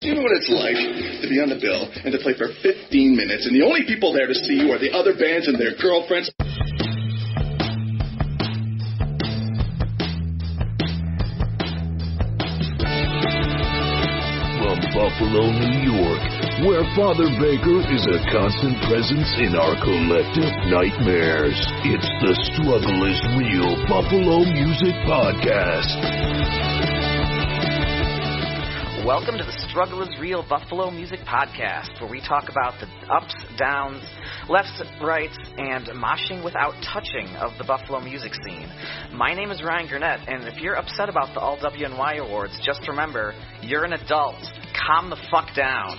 You know what it's like to be on the bill and to play for 15 minutes, and the only people there to see you are the other bands and their girlfriends? From Buffalo, New York, where Father Baker is a constant presence in our collective nightmares, it's the Struggle is Real Buffalo Music Podcast. Welcome to the Struggle is Real Buffalo Music Podcast, where we talk about the ups, downs, lefts, rights, and moshing without touching of the Buffalo music scene. My name is Ryan Gurnett, and if you're upset about the All WNY Awards, just remember, you're an adult. Calm the fuck down.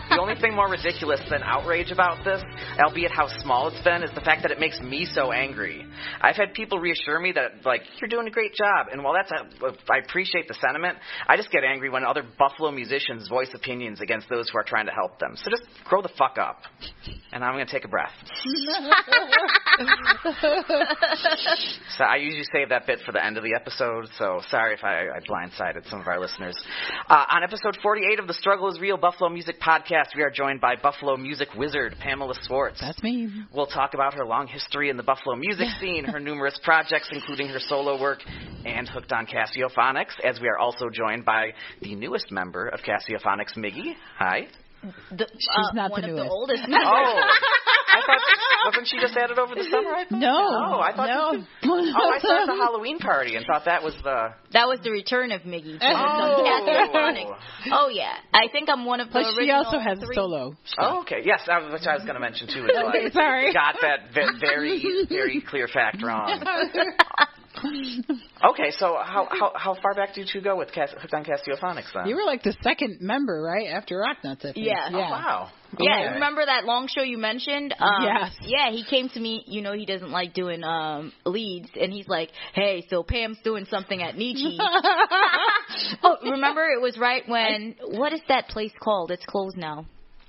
The only thing more ridiculous than outrage about this, albeit how small it's been, is the fact that it makes me so angry. I've had people reassure me that, like, you're doing a great job, and while I appreciate the sentiment, I just get angry when other Buffalo musicians voice opinions against those who are trying to help them. So just grow the fuck up. And I'm going to take a breath. So I usually save that bit for the end of the episode, so sorry if I blindsided some of our listeners. On episode 48 of the Struggle is Real Buffalo Music Podcast, we are joined by Buffalo music wizard Pamela Swartz. That's me. We'll talk about her long history in the Buffalo music scene, her numerous projects, including her solo work, and Hooked on Cassiophonics, as we are also joined by the newest member of Cassiophonics, Miggy. Hi. She's not one the of newest. the oldest. Oh, I thought, wasn't she just added over the summer? I thought? No. I thought no. I saw the Halloween party and thought that was the... That was the return of Miggy. Oh. Oh, yeah. I think I'm one of the But she original also has three. solo. Oh, okay. Yes, which I was going to mention, too. Until Okay, I sorry. got that very, very clear fact wrong. Okay, so how far back did you go with Hooked on Cassiophonics, then? You were like the second member, right? After Rock Nuts, I think. Yeah. Oh, wow. Yeah, Okay. remember that long show you mentioned? Yes. Yeah, he came to me. You know, he doesn't like doing leads, and he's like, "Hey, so Pam's doing something at Nietzsche." Oh, remember it was right when what is that place called? It's closed now.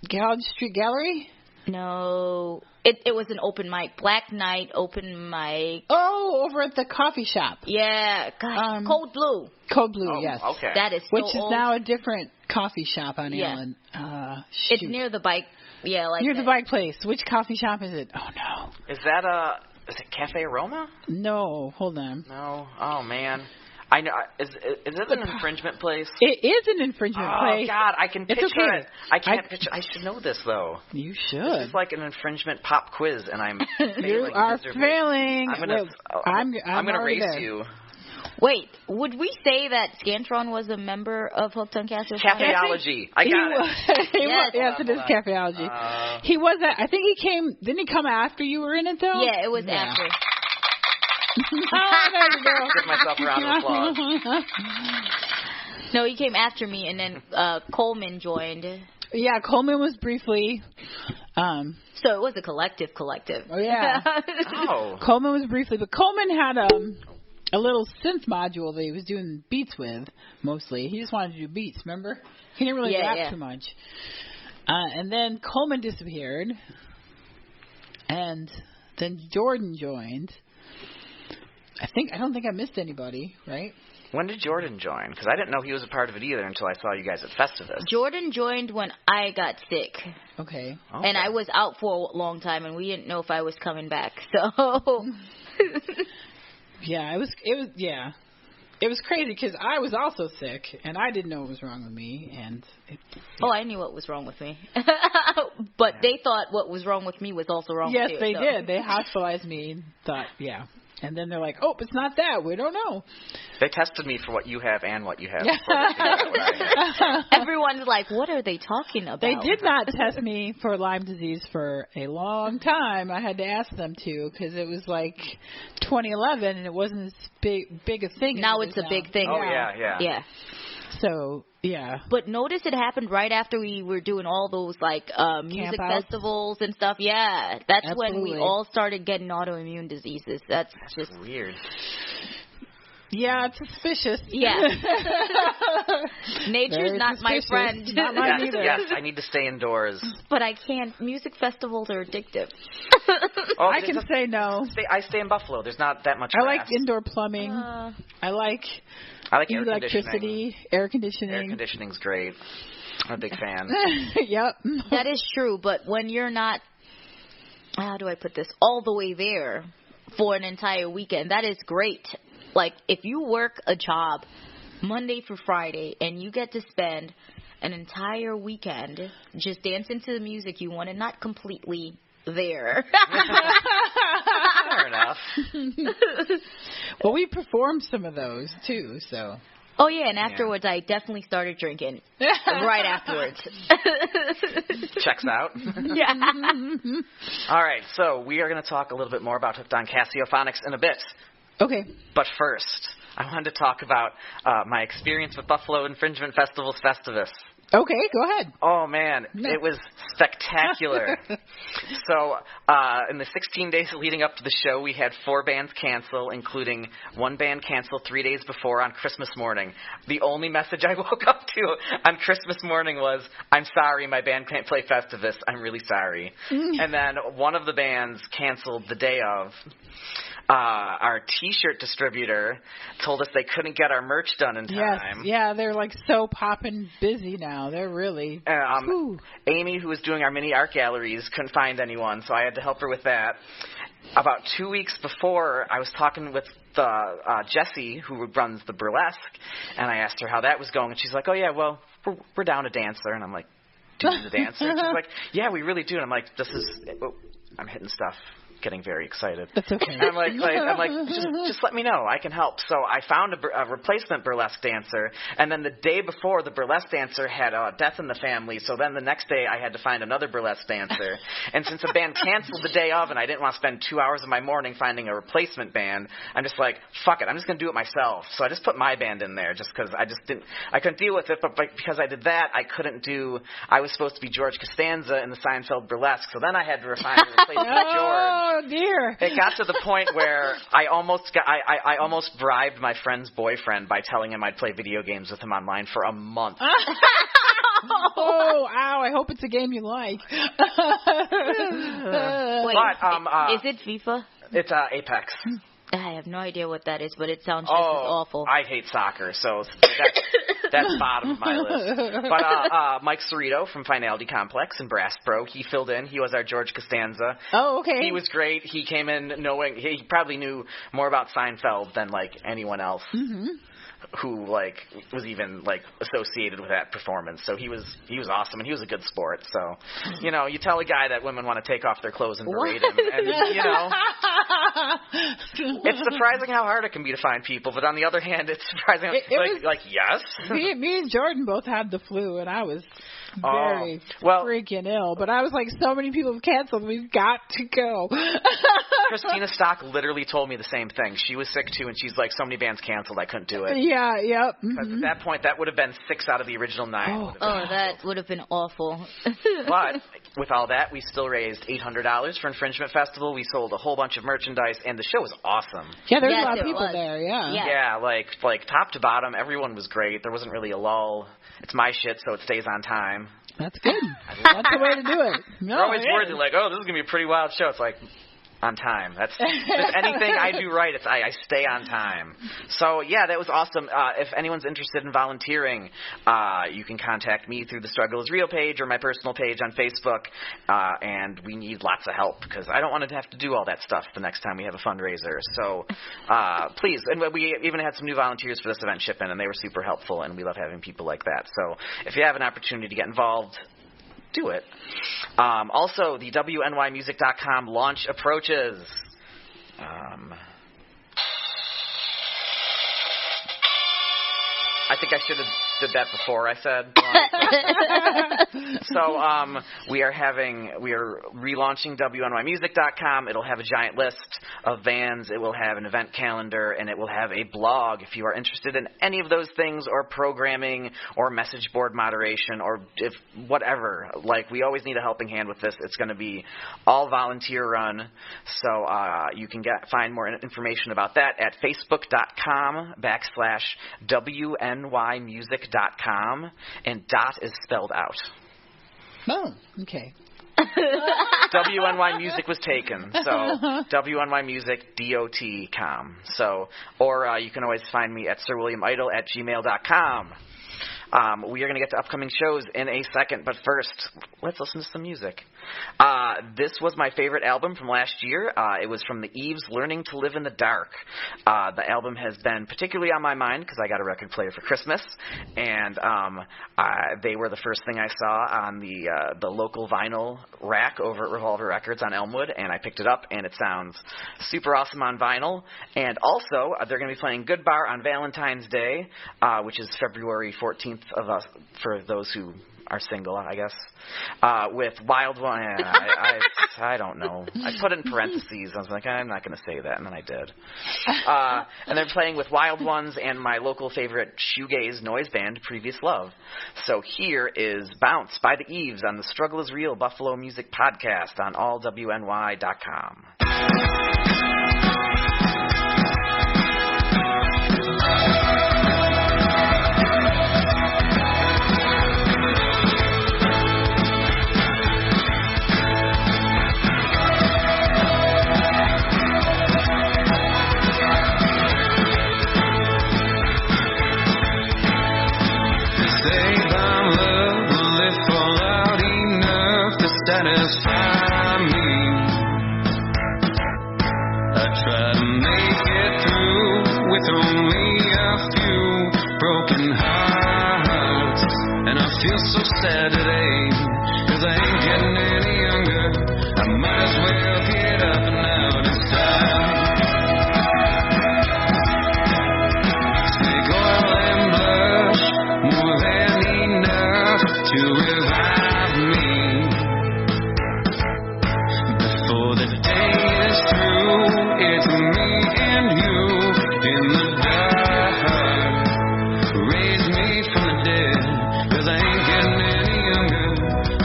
Gallagher Street Gallery? No, it was an open mic, Black Night open mic. Oh, over at the coffee shop. Yeah, gosh, Cold Blue. Cold Blue, Oh, yes. okay. That is so Which is old. now a different coffee shop on Yeah. Allen. It's near the bike. Yeah, like near that. the bike place. Which coffee shop is it? Oh, no. Is that is it Cafe Aroma? No, hold on. No. Oh, man. I know. Is it an infringement place? It is an infringement place. Oh, God, I can It's picture okay. it. I can't picture. I should know this, though. You This should. is like an infringement pop quiz, and I'm You failing are miserably. failing. I'm gonna, I'm gonna already race there. you. Wait, would we say that Scantron was a member of Hooked on Cassiophonics? Cafeology. I got it. Yes. Yes, it is Cafeology. He was at, I think he came, didn't he come after you were in it, though? Yeah, it was after. Oh, there you go. Give myself a round of applause. No, he came after me, and then Coleman joined. Yeah, Coleman was briefly. So it was a collective. Oh, yeah. Oh. Coleman was briefly, but Coleman had a little synth module that he was doing beats with, mostly. He just wanted to do beats, remember? He didn't really rap too much. And then Coleman disappeared. And then Jordan joined. I don't think I missed anybody, right? When did Jordan join? Because I didn't know he was a part of it either until I saw you guys at Festivus. Jordan joined when I got sick. Okay. Okay. And I was out for a long time, and we didn't know if I was coming back. So... Yeah, it was crazy because I was also sick and I didn't know what was wrong with me. And Oh, I knew what was wrong with me. But they thought what was wrong with me was also wrong yes, with you. they so. did. They hospitalized me and thought, yeah. And then they're like, oh, it's not that. We don't know. They tested me for what you have and what you have. before they figured out what I had. Everyone's like, what are they talking about? They did not test me for Lyme disease for a long time. I had to ask them to because it was like 2011 and it wasn't as big a thing. Now as it's it a is big now. thing. Oh, yeah. Yeah. So, yeah. But notice it happened right after we were doing all those like music Campouts. festivals and stuff. Yeah, that's when we Absolutely. all started getting autoimmune diseases. That's just Weird. Yeah, it's suspicious. yeah. Nature's Very not my suspicious. friend. Not mine Yes, either. yes, I need to stay indoors. But I can't. Music festivals are addictive. Oh, I can say no. I stay in Buffalo. There's not that much I like grass. indoor plumbing. I like I like air conditioning. electricity, air conditioning. Air conditioning's great. I'm a big fan. Yep. That is true, but when you're not, how do I put this, all the way there for an entire weekend, that is great. Like, if you work a job Monday through Friday and you get to spend an entire weekend just dancing to the music you want and not completely there. Fair enough. Well, we performed some of those, too, so. Oh, yeah, and afterwards I definitely started drinking. Right afterwards. Checks out. Yeah. All right, so we are going to talk a little bit more about Hooked on Casiophonics in a bit. Okay. But first, I wanted to talk about my experience with Buffalo Infringement Festival's Festivus. Okay, go ahead. Oh, man, it was spectacular. So, in the 16 days leading up to the show, we had 4 bands cancel, including one band canceled 3 days before on Christmas morning. The only message I woke up to on Christmas morning was, I'm sorry, my band can't play Festivus. I'm really sorry. And then one of the bands canceled the day of. Our T-shirt distributor told us they couldn't get our merch done in time. Yes, yeah, they're like so poppin' busy now. They're really. Amy, who was doing our mini art galleries, couldn't find anyone, so I had to help her with that. About 2 weeks before, I was talking with Jessie, who runs the Burlesque, and I asked her how that was going, and she's like, "Oh yeah, well, we're down a dancer," and I'm like, "Do you need a dancer?" And she's like, "Yeah, we really do," and I'm like, I'm hitting stuff. Getting very excited. That's okay. And I'm like, just let me know. I can help. So I found a replacement burlesque dancer, and then the day before, the burlesque dancer had a death in the family. So then the next day, I had to find another burlesque dancer. And since a band canceled the day of, and I didn't want to spend 2 hours of my morning finding a replacement band, I'm just like, fuck it. I'm just gonna do it myself. So I just put my band in there, just because I couldn't deal with it. But because I did that, I was supposed to be George Costanza in the Seinfeld Burlesque. So then I had to find a replacement for George. Oh dear! It got to the point where I almost bribed my friend's boyfriend by telling him I'd play video games with him online for a month. Oh, ow! I hope it's a game you like. Wait, is it FIFA? It's Apex. I have no idea what that is, but it sounds just as awful. I hate soccer, so that's bottom of my list. But Mike Cerrito from Finality Complex and Brass Pro, he filled in. He was our George Costanza. Oh, okay. He was great. He came in knowing he probably knew more about Seinfeld than like anyone else. Mm-hmm. Who was even associated with that performance. So he was awesome, and he was a good sport. So, you tell a guy that women want to take off their clothes and berate him, and it's surprising how hard it can be to find people. But on the other hand, it's surprising yes. Me and Jordan both had the flu, and I was very freaking ill. But I was like, so many people have canceled. We've got to go. Christina Stock literally told me the same thing. She was sick too, and she's like, so many bands canceled, I couldn't do it. Yeah, yep. Because at that point, that would have been 6 out of the original 9. That would have been awful. But with all that, we still raised $800 for Infringement Festival. We sold a whole bunch of merchandise, and the show was awesome. Yeah, there was a lot of people there, yeah. Yeah, like top to bottom, everyone was great. There wasn't really a lull. It's my shit, so it stays on time. That's good. That's the way to do it. They're always worried, like, this is going to be a pretty wild show. It's like, on time. That's just anything I do right. I stay on time. So yeah, that was awesome. If anyone's interested in volunteering, you can contact me through the Struggle Is Real page or my personal page on Facebook. And we need lots of help because I don't want to have to do all that stuff the next time we have a fundraiser. So please, and we even had some new volunteers for this event ship in, and they were super helpful, and we love having people like that. So if you have an opportunity to get involved, do it. Also, the WNYmusic.com launch approaches. I think I should have did that before I said. So we are relaunching WNYmusic.com. It'll have a giant list of bands. It will have an event calendar, and it will have a blog if you are interested in any of those things, or programming, or message board moderation, or whatever. Like, we always need a helping hand with this. It's going to be all volunteer run. So you can find more information about that at facebook.com/WNYmusic.com, and dot is spelled out. Oh, okay. WNY Music was taken, so WNYmusic.com. So, or you can always find me at SirWilliamIdol@gmail.com. We are going to get to upcoming shows in a second, but first, let's listen to some music. This was my favorite album from last year. It was from the Eves, Learning to Live in the Dark. The album has been particularly on my mind because I got a record player for Christmas, and they were the first thing I saw on the local vinyl rack over at Revolver Records on Elmwood, and I picked it up, and it sounds super awesome on vinyl. And also, they're going to be playing Good Bar on Valentine's Day, which is February 14th for those who are single, I guess, with Wild One. I don't know. I put it in parentheses. I was like, I'm not going to say that, and then I did. And they're playing with Wild Ones and my local favorite shoegaze noise band, Previous Love. So here is Bounce by the Eves on the Struggle is Real Buffalo Music Podcast on allwny.com. Satisfy me. I try to make it through with only a few broken hearts, and I feel so sad today, 'cause I ain't getting any younger. I might as well get up and out it's time. Snake oil and blush, more than enough to revive me. It's me and you in the dark. Raise me from the dead, 'cause I ain't getting any younger.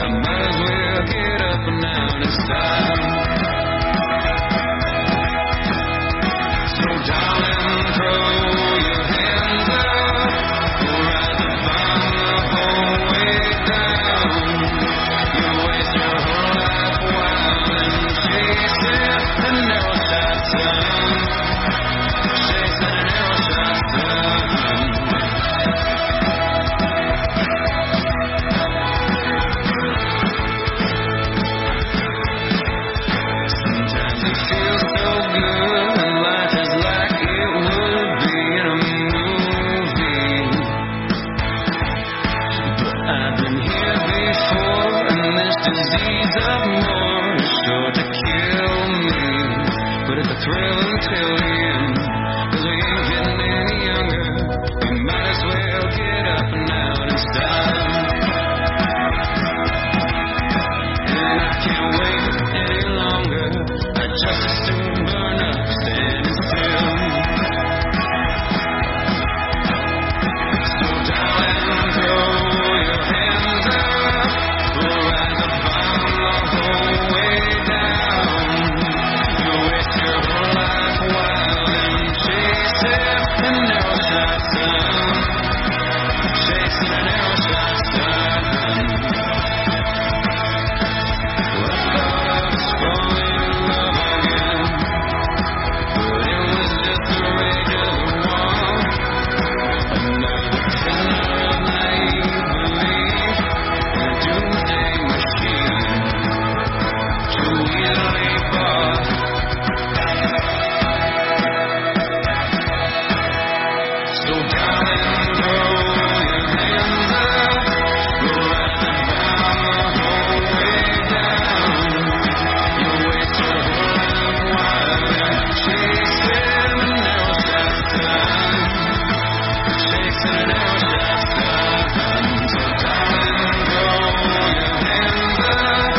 I might as well get up and out and start. So darling, throw your hands up, rise above the whole way down. You waste your whole life wild and chasing the narrow shot sun, chasing an arrow shot sun. Sometimes it feels so good, and life is like it would be in a movie. But I've been here before, and this disease of more is sure to kill me. But it's a thrill until the end, 'cause we ain't getting any younger. We might as well get up and out and start. And I can't wait any longer. I just as soon burn up standing still. So darling, throw your hands up, rise above the whole way down. You waste your whole life wild and chasing an arrow shot sun, chasing an arrow shot sun. I thought I was falling in love again, but it was just a regular one. Another prisoner of naive belief, a doomsday machine, too easily bought. So darling, throw your hands up, rise above the whole way down. You waste your whole life wild and chasing an arrow shot sun, chasing an arrow shot sun. So darling, throw your hands up,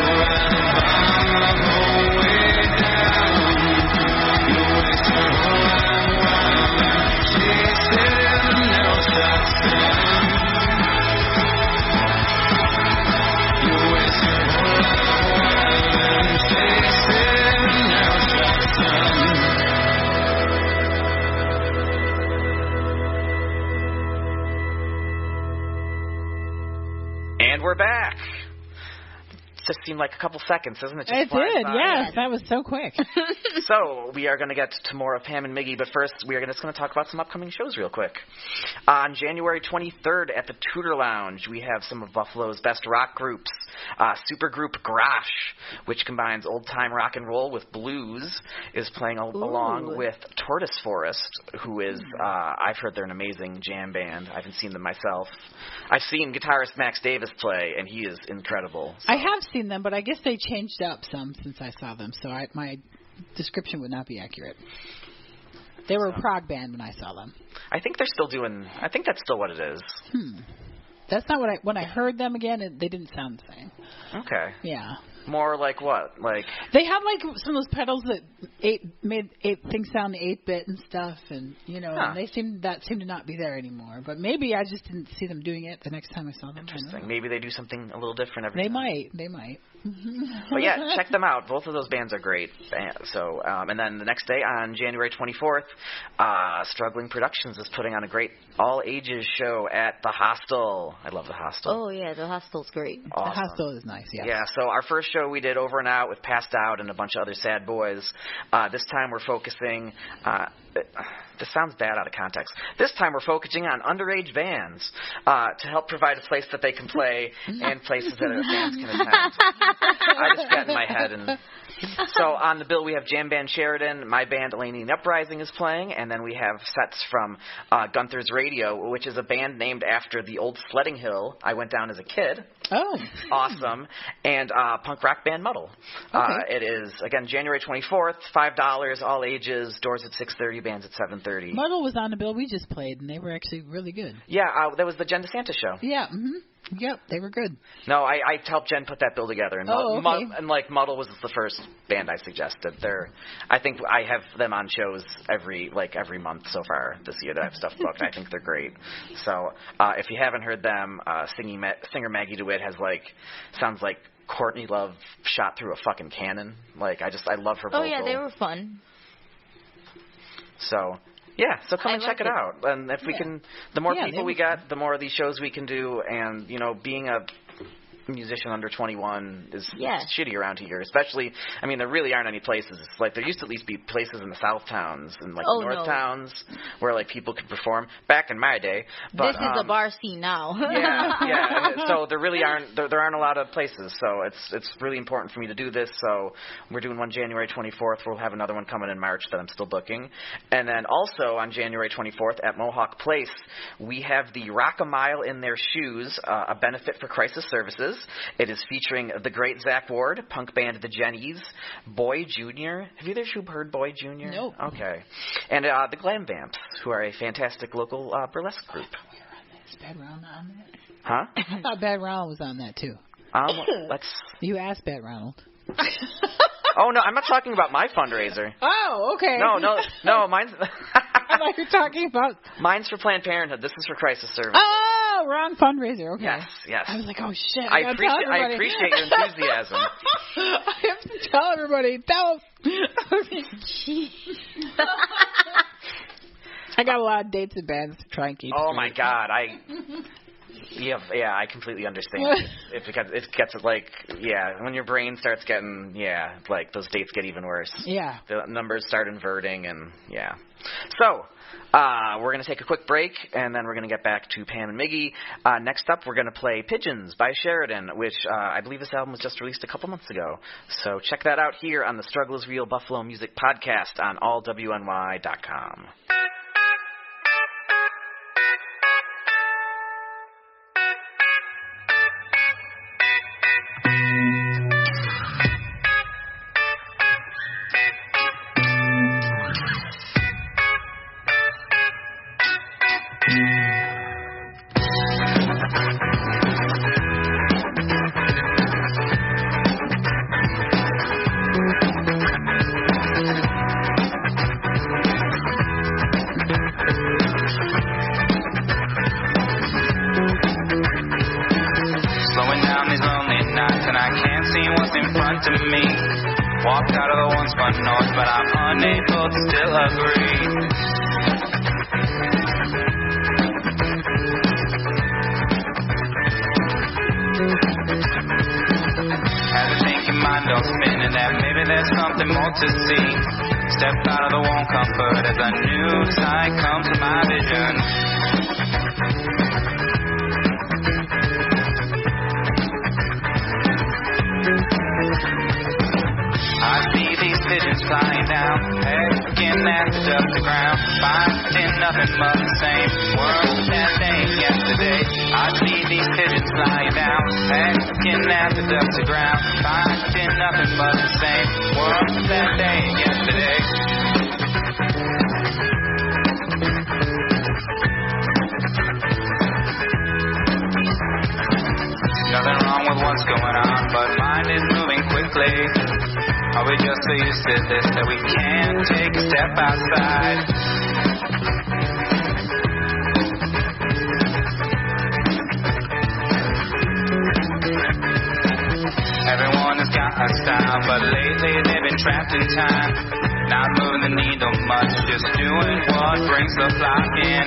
rise above the whole way down. You waste your whole life wild and chasing an arrow shot sun. You waste your whole life wild and chasing an arrow shot sun. And we're back. just seemed like a couple seconds, doesn't it? Just It flies did, by. yes. That was so quick. So we are going to get to more of Pam and Miggy, but first we are just going to talk about some upcoming shows real quick. On January 23rd at the Tudor Lounge, we have some of Buffalo's best rock groups. Supergroup Grash, which combines old-time rock and roll with blues, is playing along with Tortoise Forest, who is, I've heard they're an amazing jam band. I haven't seen them myself. I've seen guitarist Max Davis play, and he is incredible. So. I have seen them, but I guess they changed up some since I saw them, so my description would not be accurate. They were a prog band when I saw them. I think they're still doing. I think that's still what it is. That's not what when I heard them again. They didn't sound the same. Okay. Yeah. More like what? Like they had like some of those pedals that made things sound 8-bit and stuff, and and they seemed to not be there anymore. But maybe I just didn't see them doing it the next time I saw them. Interesting. Maybe they do something a little different every time. They might. But yeah, check them out. Both of those bands are great. So, and then the next day on January 24th, Struggling Productions is putting on a great all-ages show at the Hostel. I love the Hostel. Oh yeah, the Hostel's great. Awesome. The Hostel is nice. Yeah. Yeah. So our first show we did Over and Out with Passed Out and a bunch of other sad boys. This time we're focusing. This sounds bad out of context. This time we're focusing on underage bands to help provide a place that they can play and places that fans can attend. I just got in my head. And so on the bill we have Jam Band Sheridan, my band Laney Uprising is playing, and then we have sets from Gunther's Radio, which is a band named after the old sledding hill I went down as a kid. Oh. Awesome. And punk rock band Muddle. Okay. It is, again, January 24th, $5, all ages, doors at 6:30, bands at 7:30. Muddle was on the bill we just played, and they were actually really good. Yeah, that was the Jen DeSantis show. Yeah, Yep, they were good. No, I helped Jen put that bill together, and Muddle was the first band I suggested. I think I have them on shows every month so far this year that I have stuff booked. I think they're great. So if you haven't heard them, singer Maggie DeWitt sounds like Courtney Love shot through a fucking cannon. I love her vocal. Oh yeah, they were fun. So. Yeah, so come and check it out. And if we can, the more people we get, the more of these shows we can do. And, being a musician under 21 is shitty around here, especially, there really aren't any places. There used to at least be places in the South towns and North towns where people could perform back in my day. But, this is a bar scene now. yeah. So there really aren't a lot of places. So it's really important for me to do this. So we're doing one January 24th. We'll have another one coming in March that I'm still booking. And then also on January 24th at Mohawk Place, we have the Rock a Mile in Their Shoes, a benefit for crisis services. It is featuring the great Zach Ward, punk band The Jennies, Boy Jr. Have either of you heard Boy Jr.? Nope. Okay. And the Glam Vamps, who are a fantastic local burlesque group. Is Bad Ronald on that? Huh? I thought Bad Ronald was on that, too. You asked Bad Ronald. Oh, no, I'm not talking about my fundraiser. Oh, okay. No, mine's... I thought you were talking about... Mine's for Planned Parenthood. This is for crisis service. Oh, wrong fundraiser. Okay. Yes. I was like, oh, shit. I appreciate your enthusiasm. I have to tell everybody. Tell them. I got a lot of dates and bands to try and keep Oh, straight. my God. I completely understand. It gets when your brain starts getting, those dates get even worse. Yeah. The numbers start inverting, and So, we're going to take a quick break, and then we're going to get back to Pam and Miggy. Next up, we're going to play Pigeons by Sheridan, which I believe this album was just released a couple months ago. So check that out here on the Struggle is Real Buffalo Music Podcast on allwny.com. Walked out of the one spun north, but I'm unable to still agree. mind don't spin, and that maybe there's something more to see. Step out of the warm comfort as a new sight comes to my vision. I see these pigeons flying down, pecking at the dusty ground, finding nothing but the same world that they yesterday. I see these pigeons flying down, pecking at the dusty ground, finding nothing but the same world that they yesterday. Nothing wrong with what's going on, but mind is moving quickly. Are we just so used to this that we can't take a step outside? Everyone has got a style, but lately they've been trapped in time. Not moving the needle much, just doing what brings the flock in.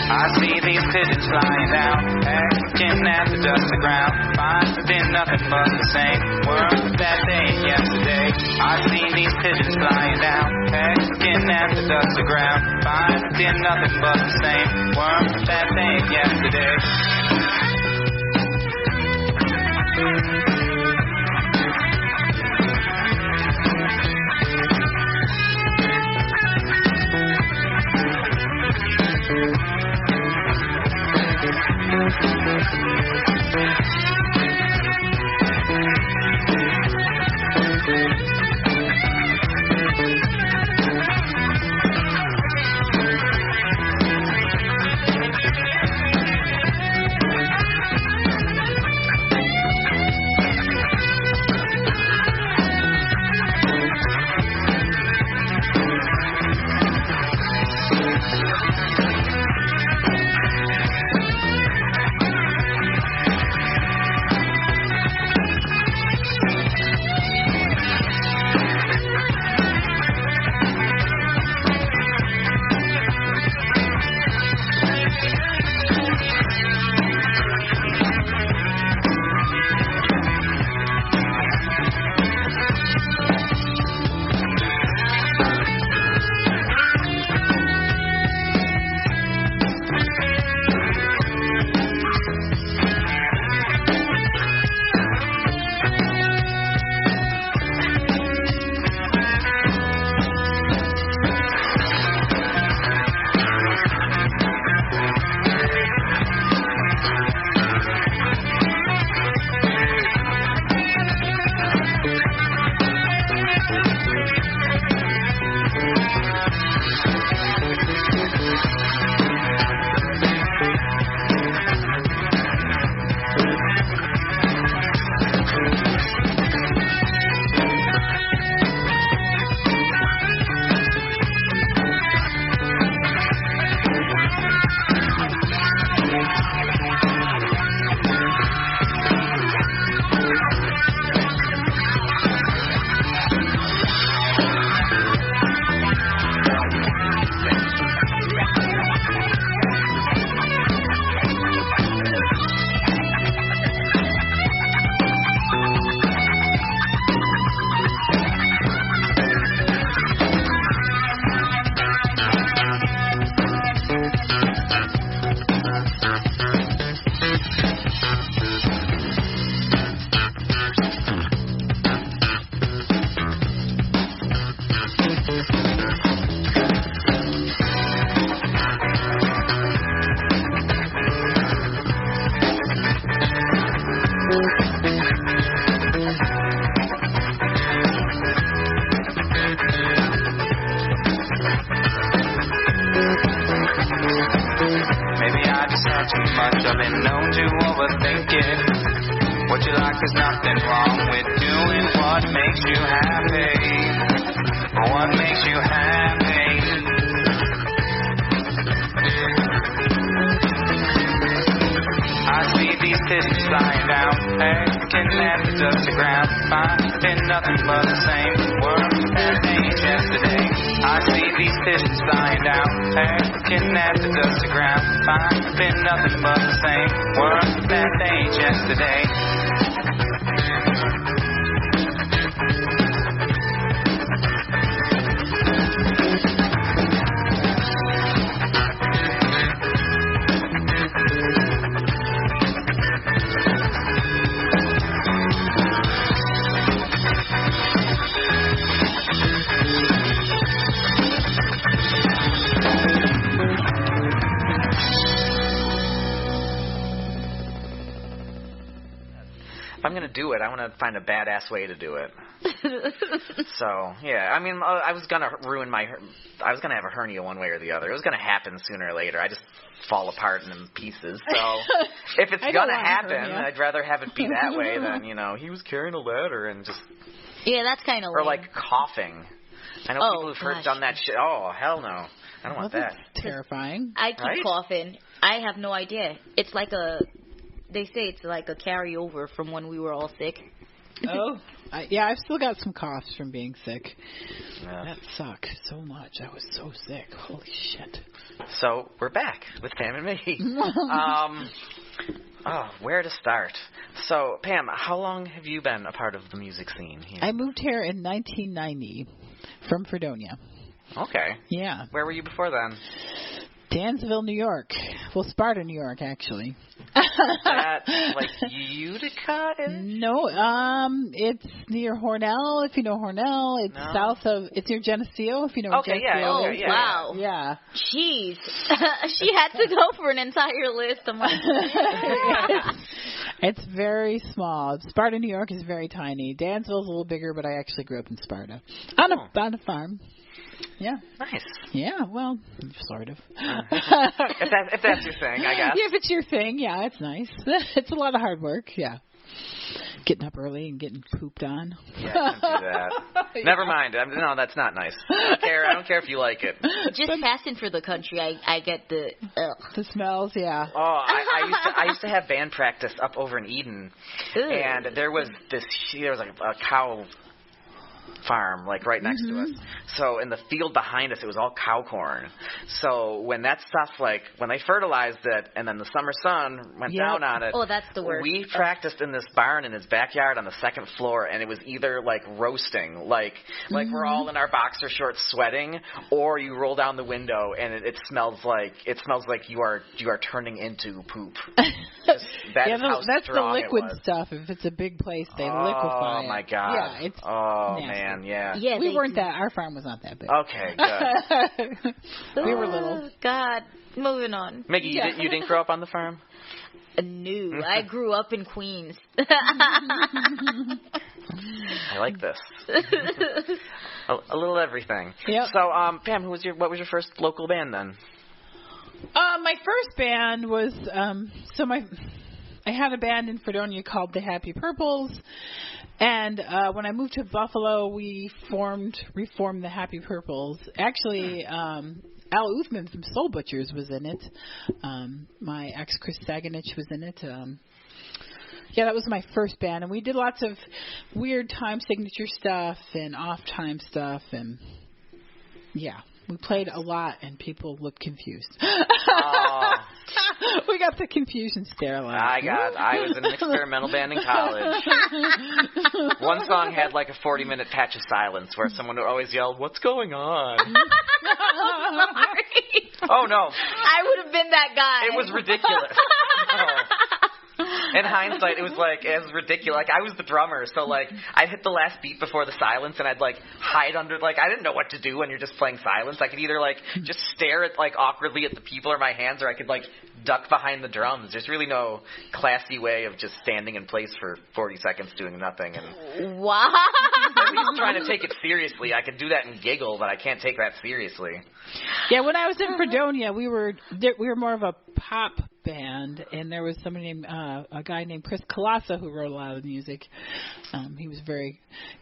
I see these pigeons flying down, pecking at the dusty ground, finding nothing but the same world that they yesterday. I see these pigeons flying down, pecking at the dusty ground, finding nothing but the same world that they yesterday. What you like, there's nothing wrong with doing what makes you happy. What makes you happy. I see these pigeons flying down, pecking at the dusty ground, finding nothing but the same world that ain't yesterday. I see these suspicious lying down. Hey, getting at the dusty ground. Fine, been nothing but the same. World that ain't yesterday. If I'm gonna do it, I want to find a badass way to do it. So yeah, I mean, I was gonna I was gonna have a hernia one way or the other. It was gonna happen sooner or later. I just fall apart in pieces. So if it's gonna happen, I'd rather have it be that way than he was carrying a ladder and just. Yeah, that's kind of. Or like coughing. I know people who've done that shit. Oh hell no, I don't want that. Terrifying. I keep coughing. I have no idea. It's like they say it's like a carryover from when we were all sick. Oh, yeah, I've still got some coughs from being sick. Yeah. That sucked so much. I was so sick. Holy shit. So we're back with Pam and me. Where to start? So, Pam, how long have you been a part of the music scene here? I moved here in 1990 from Fredonia. Okay. Yeah. Where were you before then? Dansville, New York. Well, Sparta, New York, actually. That like Utica? No, it's near Hornell, if you know Hornell. It's south of, it's near Geneseo, if you know Geneseo Oh, yeah. wow. Yeah. Jeez. She had to go for an entire list. I'm like, it's very small. Sparta, New York is very tiny. Dansville's a little bigger, but I actually grew up in Sparta. On a farm. Yeah. Nice. Yeah, well, sort of. if that's your thing, I guess. Yeah, if it's your thing, yeah, it's nice. It's a lot of hard work, yeah. Getting up early and getting pooped on. Yeah, I can't do that. Yeah. Never mind. No, that's not nice. I don't care if you like it. Just passing for the country, I get the the smells, yeah. Oh, I used to have band practice up over in Eden, and there was like a cow farm like right next to us. So in the field behind us, it was all cow corn. So when that stuff, like when they fertilized it and then the summer sun went down on it, that's the worst. We practiced in this barn in his backyard on the second floor, and it was either like roasting, like we're all in our boxer shorts sweating, or you roll down the window and it smells like you are turning into poop. That's the liquid stuff. If it's a big place, they liquefy it. Oh my god. Yeah, it's nasty. Man, yeah. We weren't that. Our farm was not that big. Okay, good. We were little. God, moving on. Mickey, you didn't grow up on the farm? No, I grew up in Queens. I like this. A little everything. Yep. So, Pam, what was your first local band then? My first band was I had a band in Fredonia called the Happy Purples. And when I moved to Buffalo, we reformed the Happy Purples. Actually, Al Uthman from Soul Butchers was in it. My ex, Chris Saganich, was in it. Yeah, that was my first band. And we did lots of weird time signature stuff and off-time stuff. And, yeah, we played a lot, and people looked confused. We got the confusion stare. I was in an experimental band in college. One song had like a 40-minute patch of silence where someone would always yell, "What's going on?" Sorry. Oh no! I would have been that guy. It was ridiculous. In hindsight, it was ridiculous. Like, I was the drummer, so like I'd hit the last beat before the silence, and I'd like hide under, like, I didn't know what to do when you're just playing silence. I could either like just stare at like awkwardly at the people or my hands, or I could like duck behind the drums. There's really no classy way of just standing in place for 40 seconds doing nothing. And wow. At least trying to take it seriously. I could do that and giggle, but I can't take that seriously. Yeah, when I was in Fredonia, we were more of a pop band, and there was somebody named a guy named Chris Kalasa who wrote a lot of the music. He was very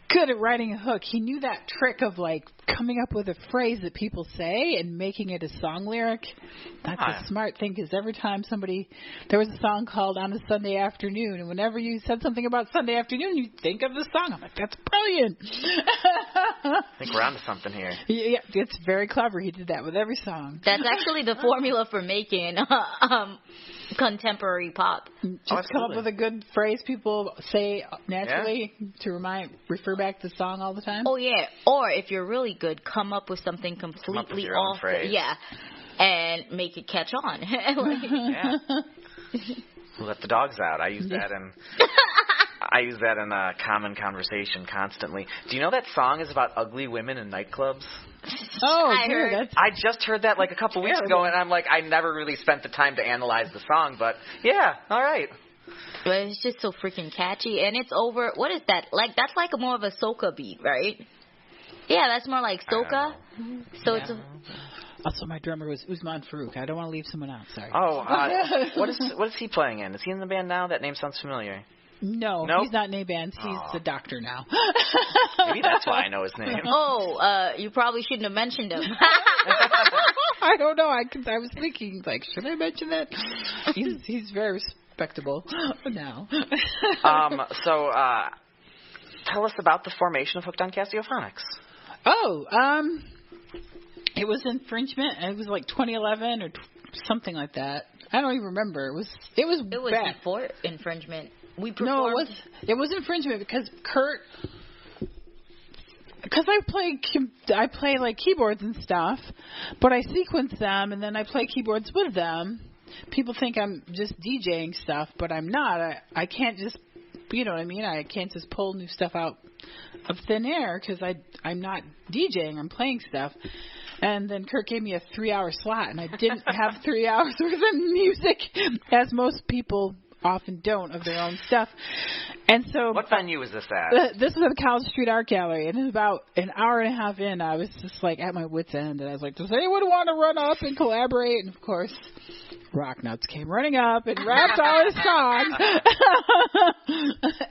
good at writing a hook. He knew that trick of like coming up with a phrase that people say and making it a song lyric. That's a smart thing, because every time there was a song called On a Sunday Afternoon, and whenever you said something about Sunday afternoon, you think of the song. I'm like, that's brilliant. I think we're onto something here. Yeah, it's very clever. He did that with every song. That's actually the formula for making contemporary pop. Just come up with a good phrase people say naturally to refer back to the song all the time. Oh yeah, or if you're really good, come up with something completely off. Yeah, and make it catch on. Let the dogs out. I use that in a common conversation constantly. Do you know that song is about ugly women in nightclubs? Oh, I just heard that like a couple weeks ago, and I'm like, I never really spent the time to analyze the song, but yeah, all right. But it's just so freaking catchy, and it's over. What is that? Like, that's like more of a soca beat, right? Yeah, that's more like soca. So it's. Also, my drummer was Usman Farouk. I don't want to leave someone out. Sorry. Oh, what is he playing in? Is he in the band now? That name sounds familiar. No, he's not in any bands. He's the doctor now. Maybe that's why I know his name. You probably shouldn't have mentioned him. I don't know. I was thinking, like, should I mention that? He's very respectable now. So, tell us about the formation of Hooked on Cassiophonics. It was infringement. It was like 2011 or something like that. I don't even remember. It was bad. Before infringement. We performed. No, it was infringement because Kurt. Because I play like keyboards and stuff, but I sequence them and then I play keyboards with them. People think I'm just DJing stuff, but I'm not. I can't just, you know what I mean? I can't just pull new stuff out of thin air because I'm not DJing. I'm playing stuff. And then Kurt gave me a 3-hour slot, and I didn't have 3 hours worth of music, as most people often don't, of their own stuff. And so, what venue was this at? This was at the College Street Art Gallery, and about an hour and a half in, I was just like at my wit's end, and I was like, does anyone want to run up and collaborate? And of course, Rock Nuts came running up and rapped all his songs.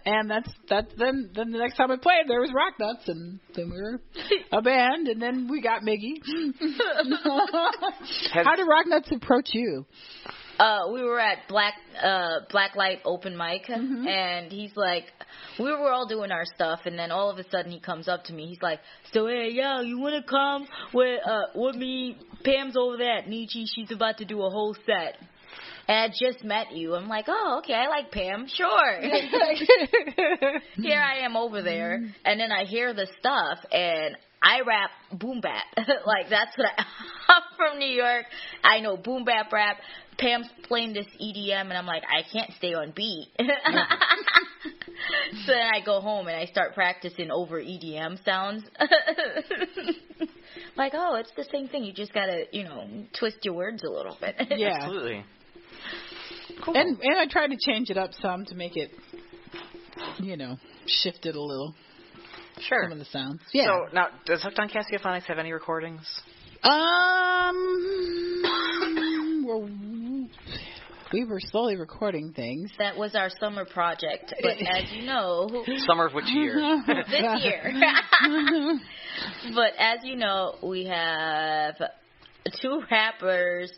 And that's then the next time I played, there was Rock Nuts, and then we were a band, and then we got Miggy. How did Rock Nuts approach you? We were at Blacklight open mic, and he's like, we were all doing our stuff, and then all of a sudden he comes up to me. He's like, so hey, yeah, you want to come with me? Pam's over there at Nietzsche. She's about to do a whole set. And I just met you. I'm like, oh, okay, I like Pam. Sure. Here I am over there, and then I hear the stuff, and I rap boom bap. Like, that's what I'm from New York. I know boom bap rap. Pam's playing this EDM, and I'm like, I can't stay on beat. So then I go home, and I start practicing over EDM sounds. Like, oh, it's the same thing. You just got to, twist your words a little bit. Yeah. Absolutely. Cool. And I tried to change it up some to make it, shift it a little. Sure. Some of the sounds. Yeah. So, now, does Hooked on Cassiophonics have any recordings? We were slowly recording things. That was our summer project. But as you know... Summer of which year? This year. But as you know, we have 2 rappers,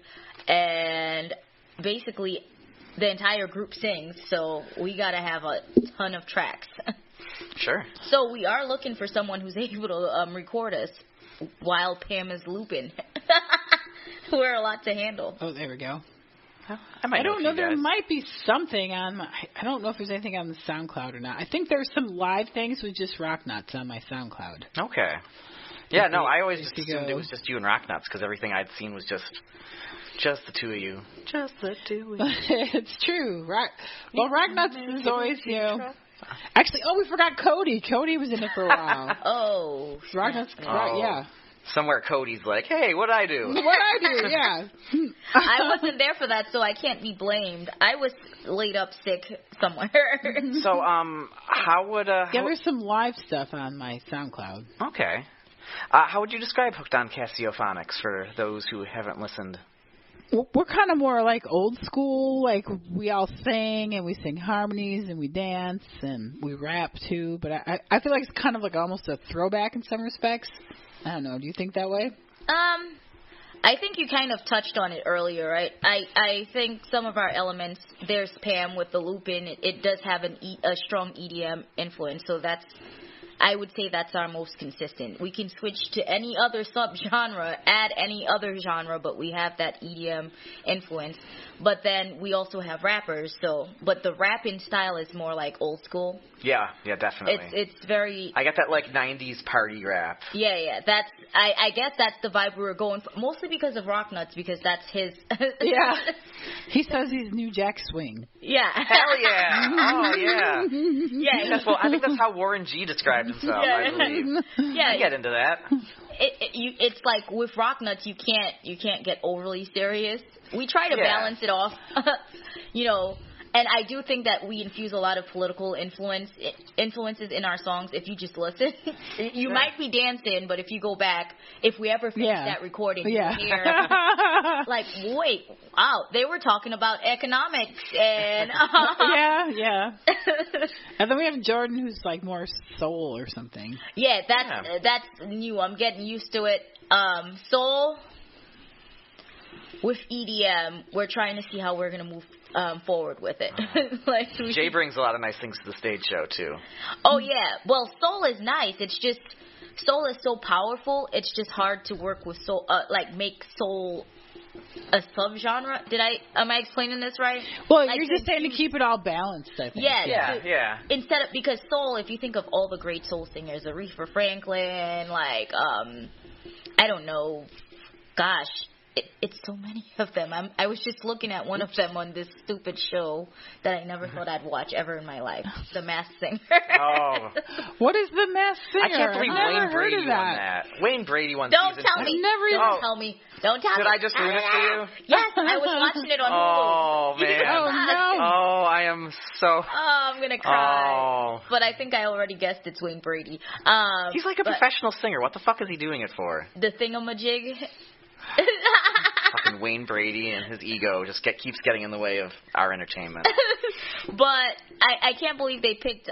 and basically the entire group sings, so we got to have a ton of tracks. Sure. So we are looking for someone who's able to record us while Pam is looping. We're a lot to handle. Oh, there we go. I don't know. There might be something on I don't know if there's anything on the SoundCloud or not. I think there's some live things with just Rock Nuts on my SoundCloud. Okay. Yeah, no, I always just assumed it was just you and Rock Nuts because everything I'd seen was just the 2 of you. Just the 2 of you. It's true. Rock Nuts is always, Actually, we forgot Cody. Cody was in it for a while. Oh. Rock Nuts, yeah. Somewhere Cody's like, hey, what'd I do? Yeah. I wasn't there for that, so I can't be blamed. I was laid up sick somewhere. So, how would... there's some live stuff on my SoundCloud. Okay. How would you describe Hooked on Cassiophonics for those who haven't listened? we're kind of more like old school. Like we all sing and we sing harmonies and we dance and we rap too. But I feel like it's kind of like almost a throwback in some respects. I don't know. Do you think that way? I think you kind of touched on it earlier, right? I think some of our elements, there's Pam with the loop in. It does have a strong EDM influence, so I would say that's our most consistent. We can switch to any other subgenre, add any other genre, but we have that EDM influence. But then we also have rappers, but the rapping style is more like old school. Yeah, definitely. It's very... I got that, like, 90s party rap. Yeah. I guess that's the vibe we were going for, mostly because of Rock Nuts, because that's his... Yeah. He says he's New Jack Swing. Yeah. Hell yeah. Oh, yeah. Yeah. Well, I think that's how Warren G described himself, I believe. Yeah. I get into that. It's like with Rock Nuts, you can't get overly serious. We try to balance it off, And I do think that we infuse a lot of political influences in our songs. If you just listen, you might be dancing, but if you go back, if we ever finish that recording, you'll hear like, wait, wow, they were talking about economics and yeah. And then we have Jordan, who's like more soul or something. Yeah, that's new. I'm getting used to it. Soul with EDM, we're trying to see how we're gonna move forward with it. Jay brings a lot of nice things to the stage show too. Oh yeah, well, soul is nice. It's just soul is so powerful. It's just hard to work with soul, make soul a subgenre. Am I explaining this right? Well, you're just saying to keep it all balanced, I think. Yeah. Because soul, if you think of all the great soul singers, Aretha Franklin, I don't know, gosh. It's so many of them. I was just looking at one of them on this stupid show that I never thought I'd watch ever in my life. The Masked Singer. Oh. What is The Masked Singer? I can't believe Wayne Brady won that. Wayne Brady won season 2. Don't tell me. Did I just ruin it for you? Yes, I was watching it on Hulu. Oh, man. Oh, no. Oh, I am so... Oh, I'm going to cry. Oh. But I think I already guessed it's Wayne Brady. He's like a professional singer. What the fuck is he doing it for? The thingamajig. Fucking Wayne Brady and his ego just keeps getting in the way of our entertainment. But I can't believe they picked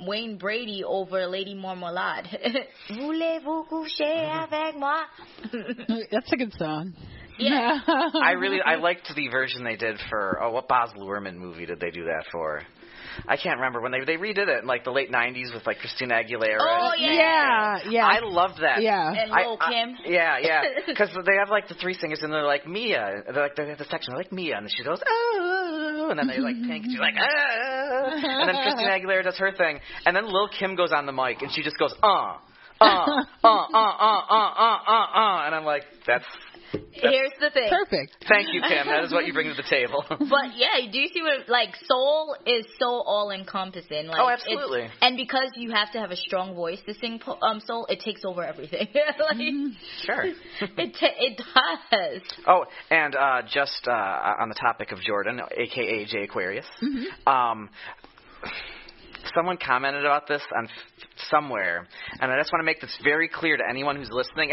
Wayne Brady over Lady Marmalade. Voulez-vous coucher avec moi? That's a good song. Yeah. I liked the version they did for what Baz Luhrmann movie did they do that for? I can't remember when they redid it in the late 90s with Christina Aguilera. Oh yeah. I loved that. Yeah. And Lil Kim. Yeah. Because they have the three singers and they're like Mia. They have the section they're like Mia and she goes oh, and then they Pink and she's like oh, and then Christina Aguilera does her thing and then Lil Kim goes on the mic and she just goes and I'm like that's. Here's the thing. Perfect. Thank you, Kim. That is what you bring to the table. But yeah, do you see what soul is so all encompassing? Oh, absolutely. And because you have to have a strong voice to sing soul, it takes over everything. Sure. It does. Oh, and just on the topic of Jordan, aka Jay Aquarius. Someone commented about this on somewhere, and I just want to make this very clear to anyone who's listening.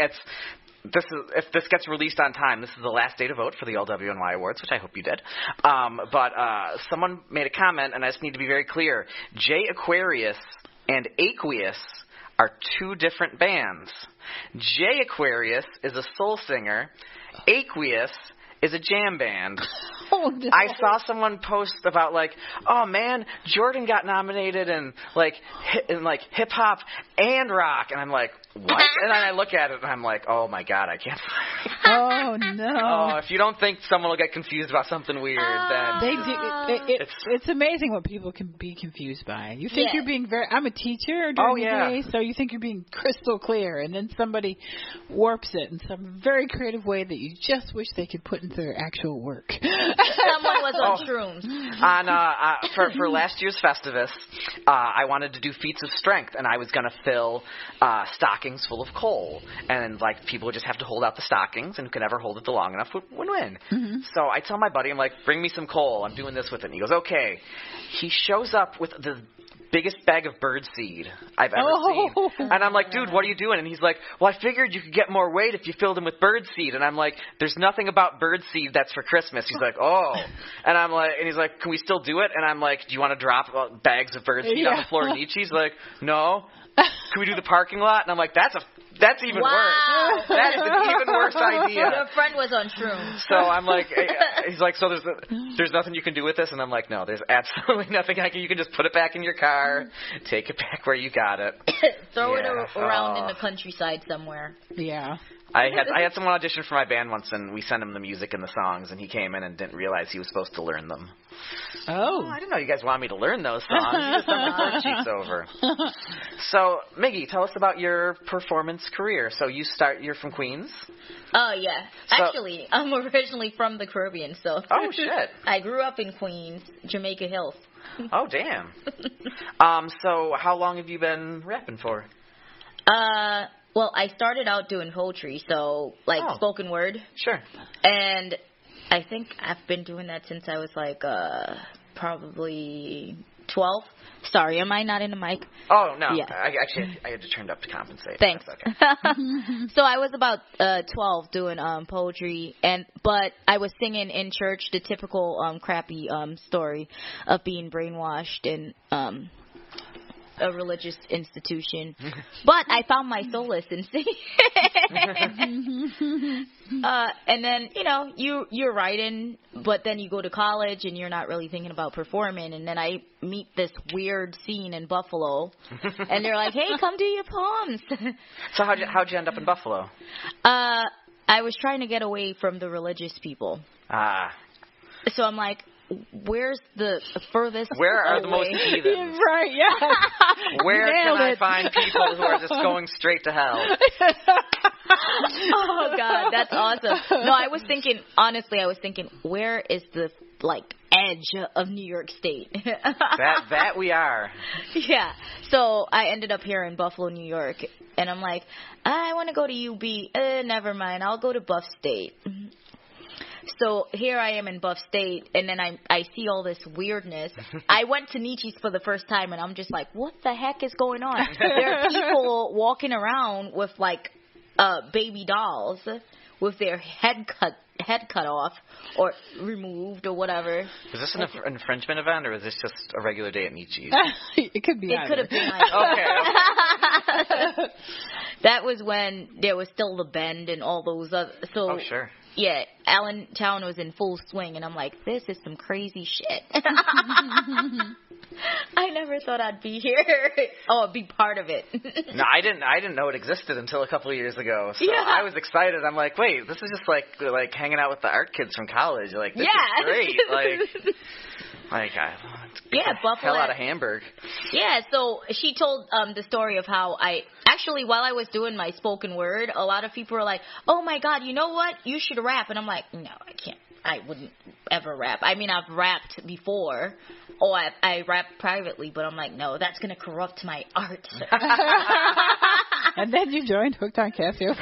If this gets released on time, this is the last day to vote for the LWNY Awards, which I hope you did. But someone made a comment, and I just need to be very clear. Jay Aquarius and Aqueous are two different bands. Jay Aquarius is a soul singer. Aqueous is a jam band. Oh, no. I saw someone post about oh man, Jordan got nominated in hip hop and rock, and I'm like, what? And then I look at it and I'm like, oh my god, I can't. Oh no. Oh, if you don't think someone will get confused about something weird, then they do. It's amazing what people can be confused by. You think you're being I'm a teacher during the day, so you think you're being crystal clear, and then somebody warps it in some very creative way that you just wish they could put into their actual work. Someone was on shrooms. For last year's Festivus, I wanted to do feats of strength, and I was going to fill stockings full of coal, and people would just have to hold out the stockings, and who could ever hold it long enough would win. Mm-hmm. So I tell my buddy, I'm like, bring me some coal. I'm doing this with it. And he goes, okay. He shows up with the biggest bag of birdseed I've ever seen. And I'm like, dude, what are you doing? And he's like, well, I figured you could get more weight if you filled them with birdseed. And I'm like, there's nothing about birdseed that's for Christmas. He's like, oh. And I'm like, and he's like, can we still do it? And I'm like, do you want to drop bags of birdseed on the floor in Nietzsche's? He's like, no. Can we do the parking lot? And I'm like, that's even worse. That is an even worse idea. Your friend was on shrooms. So I'm like, he's like, so there's nothing you can do with this? And I'm like, no, there's absolutely nothing I can. You can just put it back in your car, take it back where you got it. Throw it around in the countryside somewhere. Yeah. I had someone audition for my band once, and we sent him the music and the songs, and he came in and didn't realize he was supposed to learn them. Oh. I didn't know you guys wanted me to learn those songs. You just sent the sheets over. So, Miggy, tell us about your performance career. So you're from Queens? Oh, yeah. Actually, I'm originally from the Caribbean, so. Oh, shit. I grew up in Queens, Jamaica Hills. Oh, damn. So how long have you been rapping for? Well, I started out doing poetry, so, spoken word. Sure. And I think I've been doing that since I was, probably 12. Sorry, am I not in the mic? Oh, no. Yeah. I had to turn it up to compensate. Thanks. That's okay. So I was about 12 doing poetry, but I was singing in church the typical crappy story of being brainwashed in a religious institution. But I found my solace in singing. And then, you're writing, but then you go to college and you're not really thinking about performing. And then I meet this weird scene in Buffalo, and they're like, hey, come do your poems. So how'd you end up in Buffalo? I was trying to get away from the religious people. So I'm like, where's the furthest Where are away? the most heathens? Right, yeah. Where Nailed can I it. find people who are just going straight to hell? Oh, God, that's awesome. No, I was thinking, where is the, edge of New York State? That we are. Yeah. So I ended up here in Buffalo, New York, and I'm like, I want to go to UB. Never mind, I'll go to Buff State. So here I am in Buff State, and then I see all this weirdness. I went to Nietzsche's for the first time, and I'm just like, what the heck is going on? There are people walking around with, baby dolls with their head cut off or removed or whatever. Is this an infringement event, or is this just a regular day at Nietzsche's? It could be. It could have been Okay. That was when there was still the Bend and all those other. So, oh, sure. Yeah, Allentown was in full swing, and I'm like, this is some crazy shit. I never thought I'd be here or be part of it. No, I didn't know it existed until a couple of years ago. So Yeah. I was excited. I'm like, wait, this is just like hanging out with the art kids from college. Like, this is great. Buffalo. Hell out of Hamburg. Yeah, so she told the story of how while I was doing my spoken word, a lot of people were like, oh my God, you know what? You should rap. And I'm like, no, I can't. I wouldn't ever rap. I mean, I've rapped before. Oh, I rap privately, but I'm like, no, that's going to corrupt my art. And then you joined Hooked on Casio.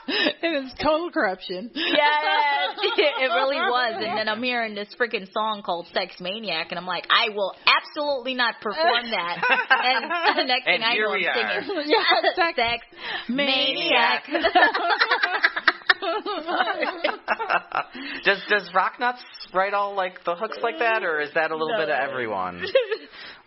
It was total corruption. Yeah, it really was. And then I'm hearing this freaking song called Sex Maniac, and I'm like, I will absolutely not perform that. And the next thing I know, I'm singing. Yeah, Sex Maniac. Does Rocknuts write all the hooks like that, or is that a little bit of everyone?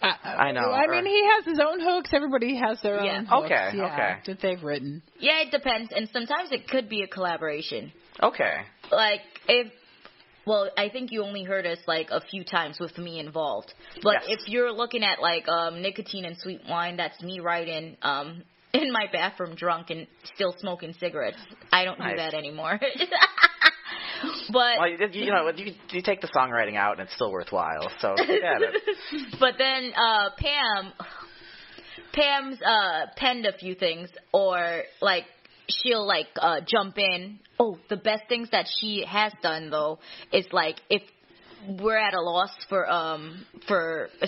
I know. I mean, he has his own hooks. Everybody has their own hooks. Okay. That they've written. Yeah, it depends, and sometimes it could be a collaboration. Okay. I think you only heard us a few times with me involved. But Yes. if you're looking at Nicotine and Sweet Wine, that's me writing in my bathroom drunk and still smoking cigarettes. I don't do that anymore. But you take the songwriting out and it's still worthwhile. So get at it. But then Pam's penned a few things, or she'll jump in. Oh, the best things that she has done though is if we're at a loss for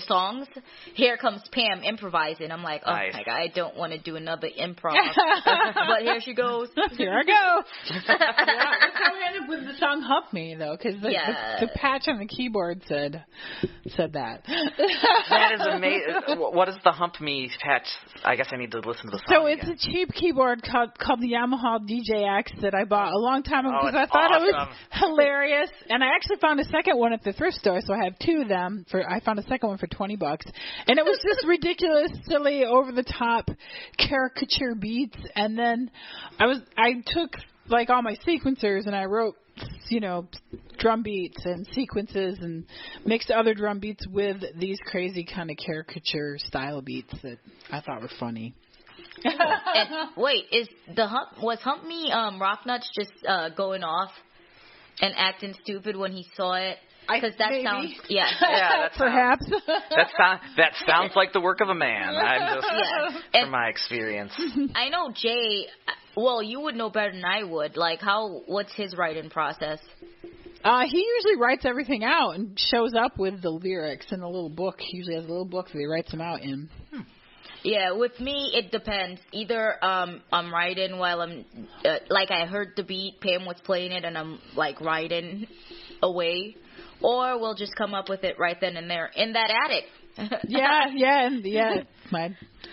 songs, here comes Pam improvising. I'm like, oh nice. my God, I don't want to do another improv. But here she goes. Here I go. That's how we ended up with of the song "Hump Me" though, because the patch on the keyboard said that. That is amazing. What is the "Hump Me" patch? I guess I need to listen to the song. So it's again. a cheap keyboard called the Yamaha DJX that I bought a long time ago because I thought awesome. it was hilarious. And I actually found a second one at the thrift store, so I have two of them. I found a second one for $20, and it was just ridiculous, silly, over the top caricature beats. And then I took like all my sequencers and I wrote, drum beats and sequences and mixed other drum beats with these crazy kind of caricature style beats that I thought were funny. And wait, was Hump Me Rocknuts just going off and acting stupid when he saw it? Because that sounds, that perhaps. That sounds like the work of a man. I'm just from my experience. I know Jay. Well, you would know better than I would. Like, what's his writing process? He usually writes everything out and shows up with the lyrics in a little book. He usually has a little book that he writes them out in. Yeah, with me, it depends. Either I'm writing while I'm, like I heard the beat, Pam was playing it, and I'm, like, writing away. Or we'll just come up with it right then and there in that attic.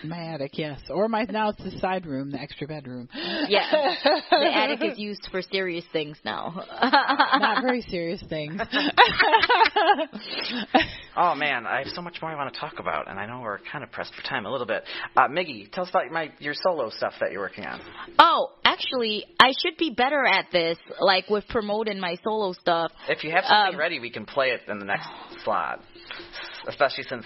My attic, yes. Or now it's the side room, the extra bedroom. Yeah. The attic is used for serious things now. Not very serious things. Oh, man, I have so much more I want to talk about, and I know we're kind of pressed for time a little bit. Miggy, tell us about your solo stuff that you're working on. Oh, actually, I should be better at this, like with promoting my solo stuff. If you have something ready, we can play it in the next slot. Especially since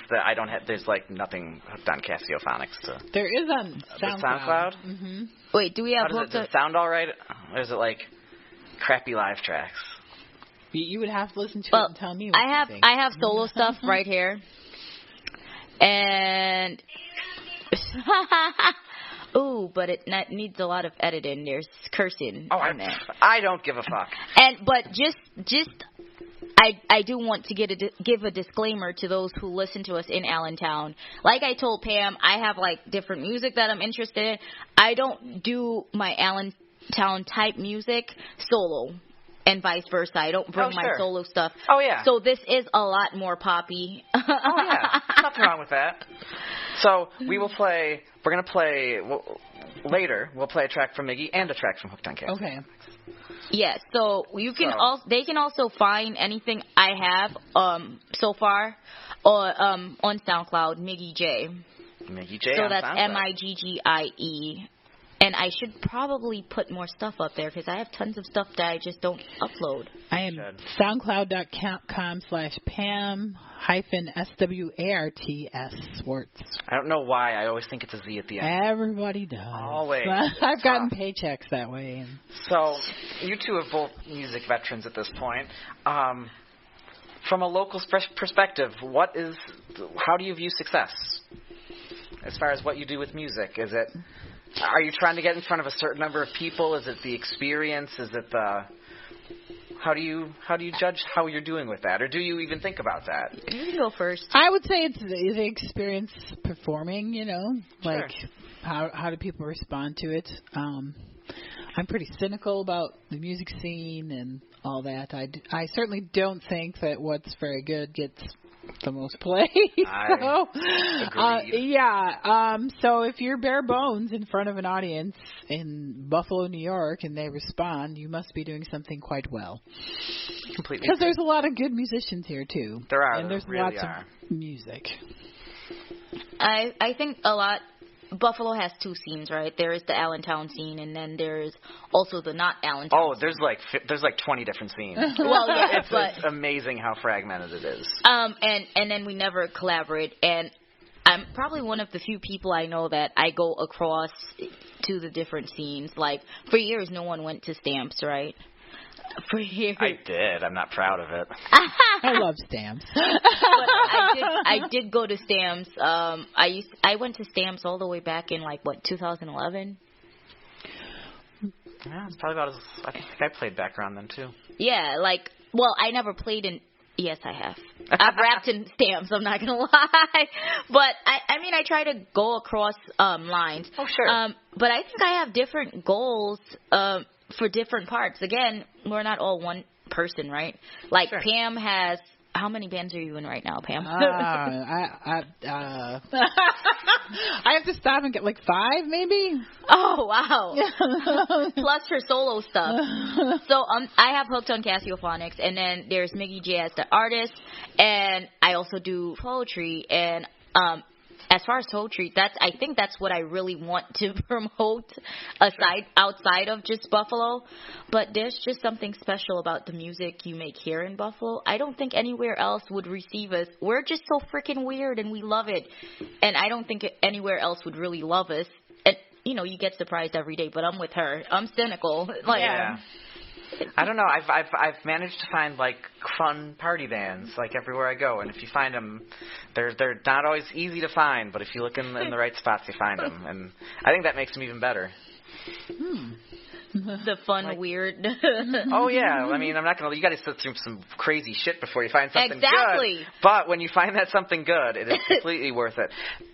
there's like nothing hooked on Cassiophonics. There is on SoundCloud. Mm-hmm. Wait, do we have does it sound all right? Or is it like crappy live tracks? You would have to listen to it and tell me what you think. I have solo stuff right here. And ooh, but it needs a lot of editing. There's cursing. Oh, I don't give a fuck. But just I do want to give a disclaimer to those who listen to us in Allentown. Like I told Pam, I have like different music that I'm interested in. I don't do my Allentown type music solo, and vice versa. I don't bring my solo stuff. Oh yeah. So this is a lot more poppy. Oh yeah, nothing wrong with that. So we're gonna play later. We'll play a track from Miggy and a track from Hooked on Cassiophonics. Okay. Yeah, so you can they can also find anything I have so far on SoundCloud, Miggy J. Miggy J. So on that's SoundCloud. MIGGIE. And I should probably put more stuff up there because I have tons of stuff that I just don't upload. I am SoundCloud.com/Pam-SWARTS Swartz. I don't know why. I always think it's a Z at the end. Everybody does. Always. I've gotten paychecks that way. So, you two are both music veterans at this point. From a local perspective, how do you view success? As far as what you do with music, are you trying to get in front of a certain number of people? Is it the experience? Is it how do you judge how you're doing with that, or do you even think about that? You can go first. I would say it's the experience performing. Like sure. how do people respond to it? I'm pretty cynical about the music scene and all that. I certainly don't think that what's very good gets the most play. So if you're bare bones in front of an audience in Buffalo, New York, and they respond, you must be doing something quite well. Completely. Because there's a lot of good musicians here too. There are. And there's really lots of music. I think a lot. Buffalo has two scenes, right? There is the Allentown scene, and then there's also the not Allentown. Oh, there's like 20 different scenes. Well, yeah, it's amazing how fragmented it is. And then we never collaborate, and I'm probably one of the few people I know that I go across to the different scenes. Like for years, no one went to Stamps, right? For years. I did. I'm not proud of it. I love Stamps. But I did go to Stamps. I went to Stamps all the way back in 2011. Yeah, it's probably about I think I played background then too. Yeah, I never played in. Yes, I have. I've rapped in Stamps. I'm not gonna lie, but I try to go across lines. Oh sure. But I think I have different goals for different parts. Again, we're not all one person, right? Like Sure. Pam has. How many bands are you in right now, Pam? I have to stop and get like 5, maybe. Oh wow! Plus her solo stuff. So I have Hooked on Cassiophonics, and then there's Miggy J as the artist, and I also do poetry. And as far as poetry, I think that's what I really want to promote outside of just Buffalo. But there's just something special about the music you make here in Buffalo. I don't think anywhere else would receive us. We're just so freaking weird, and we love it. And I don't think anywhere else would really love us. And you get surprised every day. But I'm with her. I'm cynical. Like, yeah. I don't know. I've managed to find like fun party bands like everywhere I go, and if you find them, they're not always easy to find, but if you look in the right spots, you find them, and I think that makes them even better. The fun, weird. Oh yeah, I mean, I'm not gonna. You got to sit through some crazy shit before you find something Exactly. good. But when you find that something good, it is completely worth it.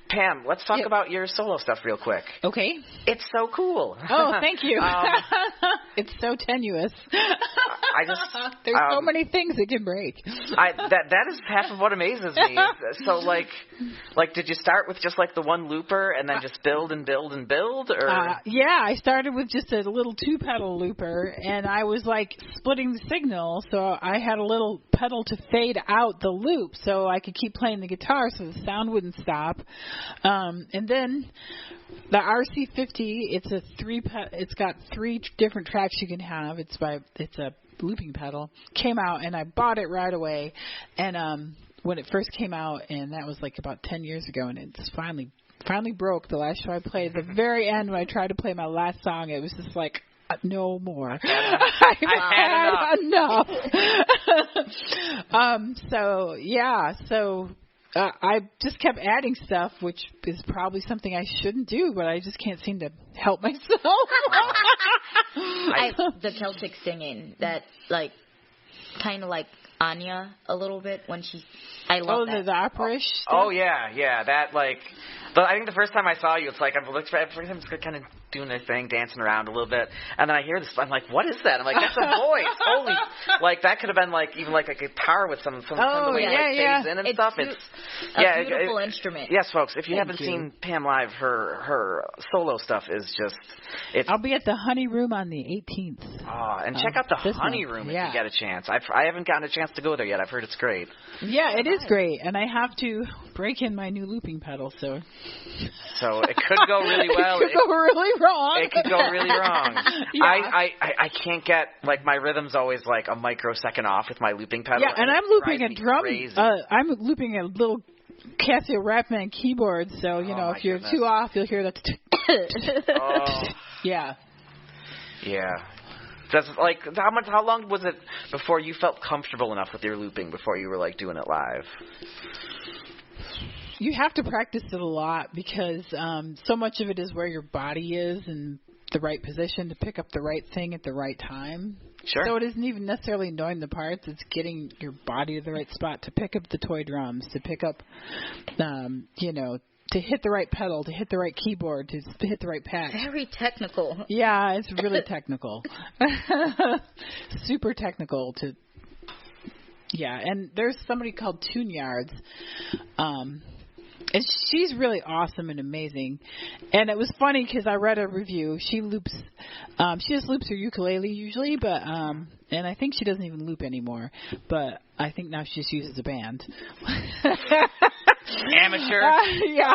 Pam, let's talk about your solo stuff real quick. Okay. It's so cool. Oh, thank you. It's so tenuous. I just there's so many things it can break. That is half of what amazes me. So like did you start with just like the one looper and then just build and build and build, or? Yeah, I started with just a little 2-pedal looper, and I was like splitting the signal, so I had a little pedal to fade out the loop, so I could keep playing the guitar, so the sound wouldn't stop. And then the RC50, it's got 3 different tracks you can have. It's a looping pedal. Came out, and I bought it right away. And when it first came out, and that was like about 10 years ago, and it just finally broke the last show I played. At the very end, when I tried to play my last song, it was just like, no more. I've had enough. So I just kept adding stuff, which is probably something I shouldn't do, but I just can't seem to help myself. The Celtic singing, that like kind of like Anya a little bit when I love that. The opera-ish stuff? Oh yeah, that like. I think the first time I saw you, it's like I'm just kind of doing their thing, dancing around a little bit, and then I hear this. I'm like, "What is that?" I'm like, "That's a voice!" Holy, like that could have been like even like a guitar with some the way it fades in and stuff. It's a beautiful instrument. Yes, folks. If you haven't seen Pam live, her solo stuff is just. I'll be at the Honey Room on the 18th. Oh, and check out the Honey Room if you get a chance. I haven't gotten a chance to go there yet. I've heard it's great. Yeah, it is great, and I have to break in my new looping pedal, so it could go really well. It could go really wrong. It could go really wrong. Yeah. I can't get, like, my rhythm's always like a microsecond off with my looping pedal. Yeah, and I'm looping a drum. Crazy. I'm looping a little Casio Rapman keyboard, so if you're too off, you'll hear that. Yeah. Yeah. That's like how long was it before you felt comfortable enough with your looping before you were like doing it live? You have to practice it a lot because so much of it is where your body is in the right position to pick up the right thing at the right time. Sure. So it isn't even necessarily knowing the parts. It's getting your body to the right spot to pick up the toy drums, to pick up, to hit the right pedal, to hit the right keyboard, to hit the right patch. Very technical. Yeah, it's really technical. Super technical to... Yeah, and there's somebody called Tune Yards, and she's really awesome and amazing. And it was funny because I read a review. She just loops her ukulele usually, but and I think she doesn't even loop anymore. But I think now she just uses a band. Amateur. Yeah.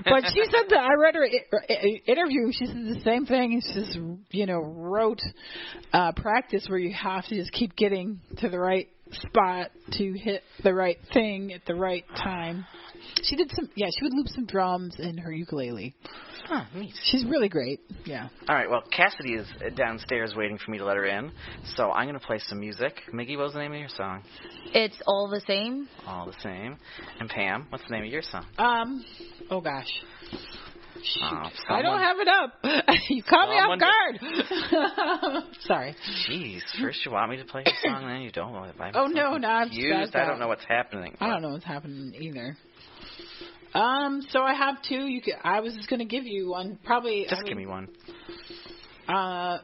But she said that I read her interview. She said the same thing. It's just rote practice where you have to just keep getting to the right spot to hit the right thing at the right time. She would loop some drums in her ukulele. Oh, neat. She's really great. Yeah. All right, well, Cassidy is downstairs waiting for me to let her in, so I'm going to play some music. Miggy, what was the name of your song? It's All the Same. All the Same. And Pam, what's the name of your song? Oh gosh. Shoot. I don't have it up. You caught me off guard. Sorry. Jeez. First you want me to play a song, then you don't. No, I'm confused. I don't know what's happening. I don't know what's happening either. So I have two. I was just going to give you one. Probably. Give me one. Oh,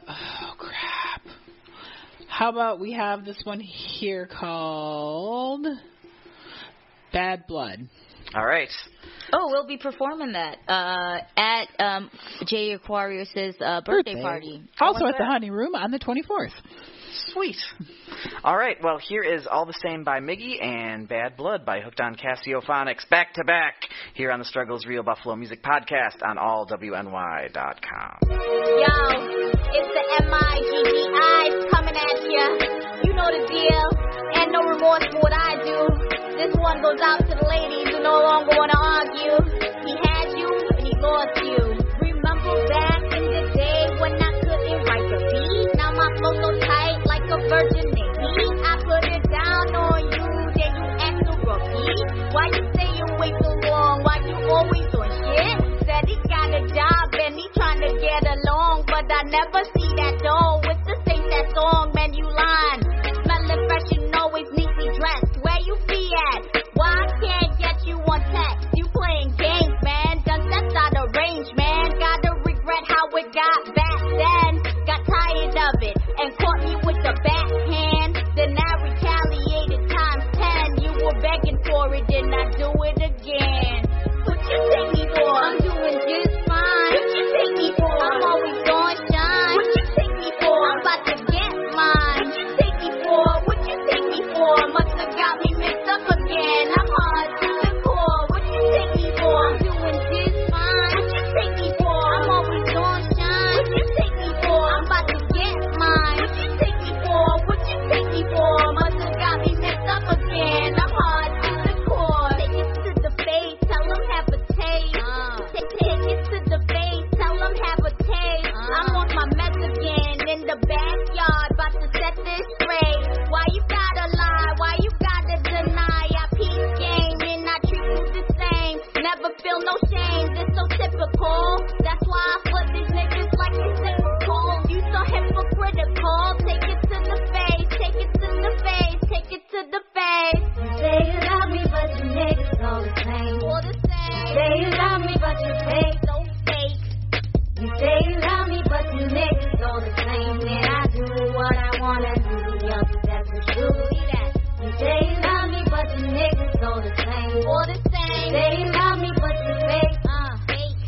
crap. How about we have this one here called Bad Blood. All right. Oh, we'll be performing that at Jay Aquarius's birthday party. Also at the Honey Room on the 24th. Sweet. All right, well, here is All the Same by Miggy and Bad Blood by Hooked on Cassiophonics, back to back, here on the Struggles Real Buffalo Music Podcast on allwny.com. Yo, it's the MIGGIs coming at ya. You know the deal, and no remorse for what I do. This one goes out to the ladies who no longer want to argue. He had you, and he lost you. Remember back in the day when I couldn't write the beat? Now my flow so tight like a virgin Navy. I put it down on you, then you act a rookie. Why you say you wait so long? Why you always on shit? Said he got a job and he trying to get along, but I never see that dough with the same that song. Man, you lying. Smelling fresh and always neatly dressed. Where you be at? Why I can't get you on text? You playing games, man. Done that's out of range, man. Gotta regret how it got back then. Got tired of it and caught me with the backhand. Then I retaliated times 10. You were begging for it, then I do it again. What you take me for? I'm doing just fine. What you take me for? I'm always gonna shine. What you take me for? I'm about to get mine. What you take me for? What you take me for? Must have got me mixed up again. I'm hard to the core. What you take me for? I'm doing just fine. What you take me for? I'm always gonna shine. What you take me for? I'm about to get mine. What you take me for? What you take me for? Must have got me mixed up again. I'm hard to the core. Take it to the face. Tell them have a taste. Take it to the face. Tell them have a taste. I'm on my mess again in the backyard. About to set this straight. Why you gotta lie? Why you gotta deny? I peace game and I treat you the same. Never feel no shame. This so typical. That's why I flip these niggas like it's typical. You so hypocritical. Take it to the face. Take it to the face. Take it to the face. You say you love me, but you niggas all the same. All the same. You say you love me, but you fake. So fake. You say you love me, but you niggas all the same. And I do what I wanna do. Yup, that's the truth. You say you love me, but you niggas all the same. All the same. You say you love me, but you fake. Fake.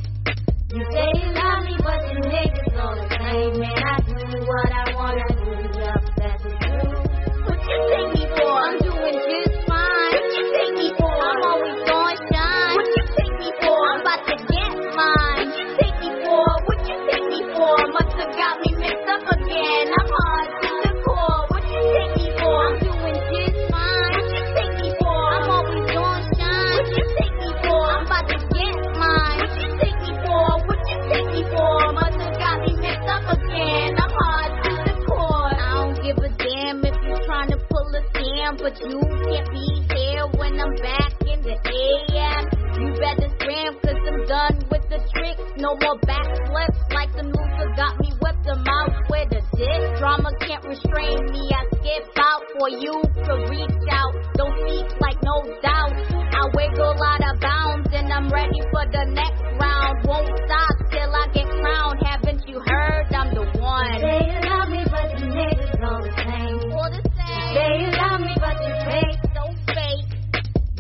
You say you love me, but you niggas all the same. And I do what I wanna do. Yup, that's the truth. What you take me for? I'm doing just fine. What you take me for? I'm always gonna shine. What you take me for? I'm about to get mine. What you take me for? What you take me for? Must have got me mixed up again. I'm hard to the core. What you take me for? I'm doing just fine. What you take me for? I'm always gonna shine. What you take me for? I'm about to get mine. What you take me for? What you take me for? Must have got me mixed up again. I'm hard to the core. I don't give a damn if you trying to pull a scam, but you can't be here when I'm back in the AM. You better scram, cause I'm done with the tricks. No more backflips like the loser got me whipped them out with a dick. Drama can't restrain me. I skip out for you to reach out. Don't speak like no doubt. I wiggle out of bounds and I'm ready for the next round. Won't stop till I get crowned. Haven't you heard? I'm the one. You say you love me, but you niggas all the same. All the same. You say you love me, but you fake. So fake.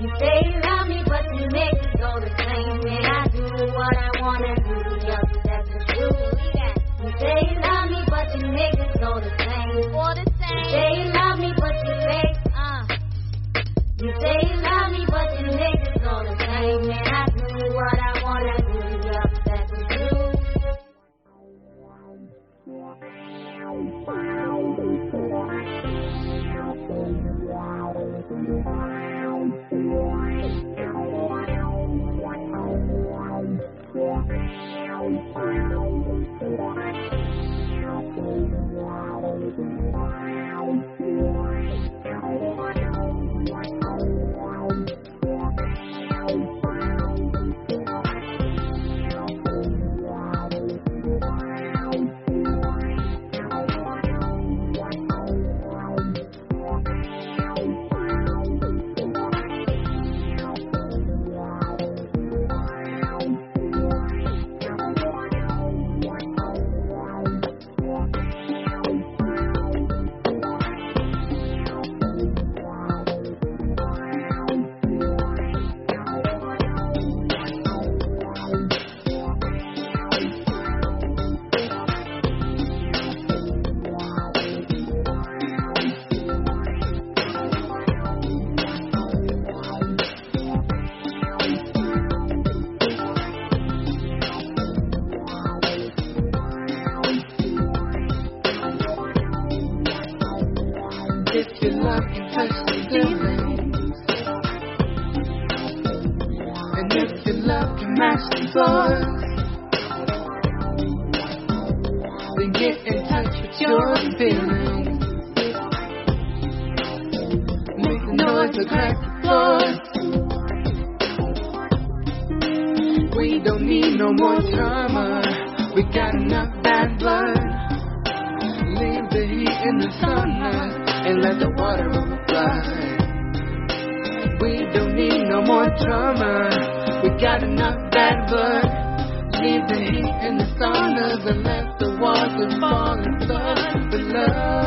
You say you love me, but you niggas all the same. And I do what I wanna do. Yup, that's the truth. You say you love me, but you niggas all the same. All the same. You say you love me, but you fake. You say you love me, but you niggas all the same. And I do what I wanna do. Yup, that's the truth. love can touch the feelings, and if your love can match the floors, then get in touch with your feelings. Make the noise to crack the floors. We don't need no more drama. We got enough bad blood. Leave the heat in the sauna and let the water overflow. We don't need no more drama. We got enough bad blood. Leave the heat in the saunas and let the water fall in love with love.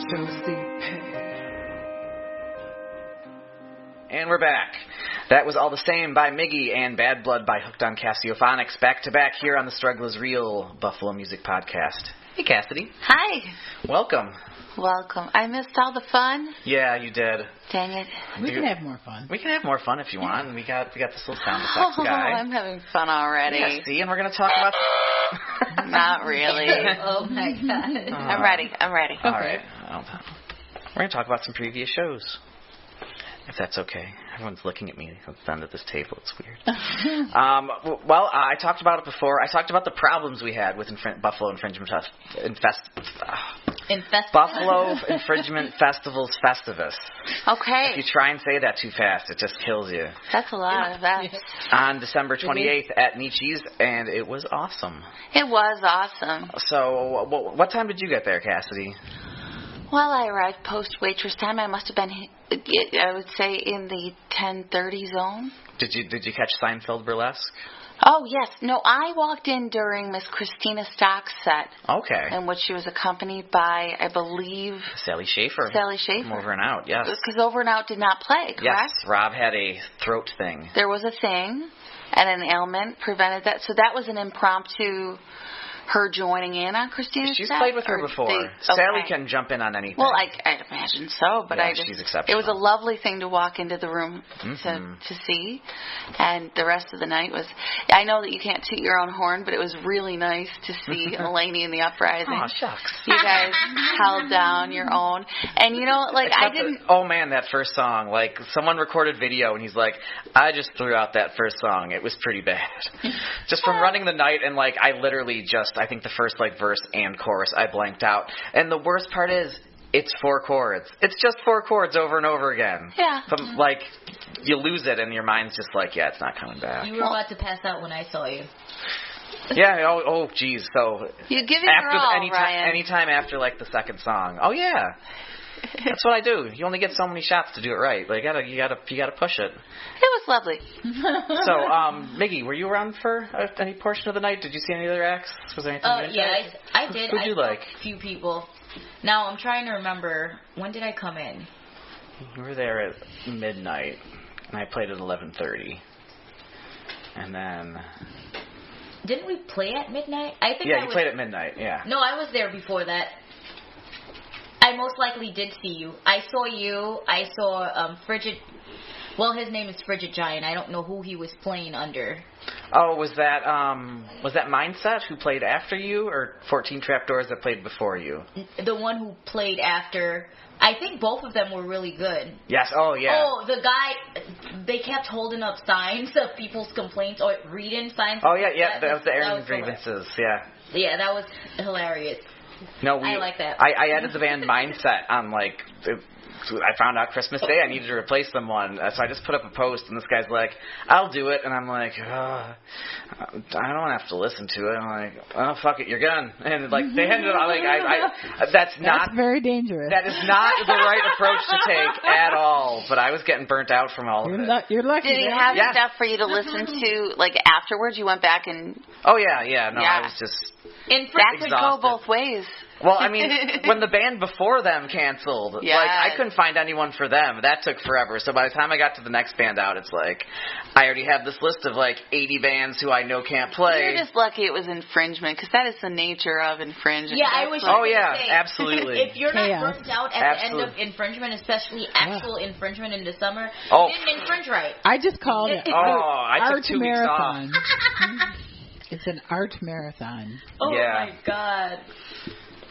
And we're back. That was All the Same by Miggy and Bad Blood by Hooked on Cassiophonics, back to back here on the Struggle is Real Buffalo Music Podcast. Hey, Cassidy. Hi. Welcome. Welcome. I missed all the fun. Yeah, you did. Dang it. We can have more fun. We can have more fun if you want. We got this little sound effects guy. I'm having fun already. Yeah, see, and we're going to talk about... Not really. Oh, my God. I'm ready. All right. We're going to talk about some previous shows. If that's okay. Everyone's looking at me at the end of this table. It's weird. Well, I talked about it before. I talked about the problems we had with Buffalo Infringement Buffalo Infringement Festivals Festivus. Okay. If you try and say that too fast, it just kills you. That's a lot of that. On December 28th at Nietzsche's, and it was awesome. It was awesome. So, what time did you get there, Cassidy? Well, I arrived post-waitress time. I must have been, I would say, in the 10:30 zone. Did you catch Seinfeld Burlesque? Oh, yes. No, I walked in during Miss Christina Stock's set. Okay. In which she was accompanied by, I believe... Sally Schaefer. From Over and Out, yes. Because Over and Out did not play, correct? Yes, Rob had a throat thing. There was a thing, and an ailment prevented that. So that was an impromptu... her joining in on Christina's She's set? played with her before. Sally can jump in on anything. Well, I'd imagine so, but yeah, she's exceptional. it was a lovely thing to walk into the room to see, and the rest of the night was, I know that you can't toot your own horn, but it was really nice to see Mulaney in the Uprising. Oh, shucks. You guys held down your own, and you know, like, I didn't... Oh, man, that first song, like, someone recorded video, and he's like, I just threw out that first song. It was pretty bad. Just from running the night, and, like, I literally just... I think the first, like, verse and chorus, I blanked out. And the worst part is, it's 4 chords. It's just 4 chords over and over again. Yeah. But, like, you lose it, and your mind's just like, yeah, it's not coming back. You were about to pass out when I saw you. Yeah, oh, geez. So, you give it your all, Ryan. Anytime after, like, the second song. Oh, yeah. That's what I do. You only get so many shots to do it right. Like, you gotta push it. It was lovely. So, Miggy, were you around for any portion of the night? Did you see any other acts? Was there anything? Yeah, I did. Who'd you like? A few people. Now I'm trying to remember, when did I come in? You were there at midnight, and I played at 11:30, and then. Didn't we play at midnight? I think. Yeah, you played at midnight. Yeah. No, I was there before that. I most likely did see you. I saw you. I saw Frigid. Well, his name is Frigid Giant. I don't know who he was playing under. Oh, was that Mindset who played after you, or 14 Trapdoors that played before you? The one who played after. I think both of them were really good. Yes. Oh, yeah. Oh, the guy. They kept holding up signs of people's complaints or reading signs. Oh, yeah. That was the Aaron grievances. Yeah. Yeah, that was hilarious. No, I like that. I added the band Mindset on, like, I found out Christmas Day I needed to replace them one, so I just put up a post, and this guy's like, I'll do it, and I'm like, I don't have to listen to it. I'm like, oh, fuck it, you're gone. And, like, they ended up, like, that's very dangerous. That is not the right approach to take at all, but I was getting burnt out from all of it. You're lucky. Did he have stuff for you to listen to, like, afterwards? You went back and... Oh, yeah, no, I was just... That could go both ways. Well, I mean, when the band before them canceled, like, I couldn't find anyone for them. That took forever. So by the time I got to the next band out, it's like, I already have this list of, like, 80 bands who I know can't play. You're just lucky it was infringement, because that is the nature of infringement. Yeah, I was say, absolutely. If you're not burnt out at the end of infringement, especially actual infringement in the summer, you didn't infringe right. I just called it I took 2 weeks marathon. off. It's an art marathon. Oh, my God.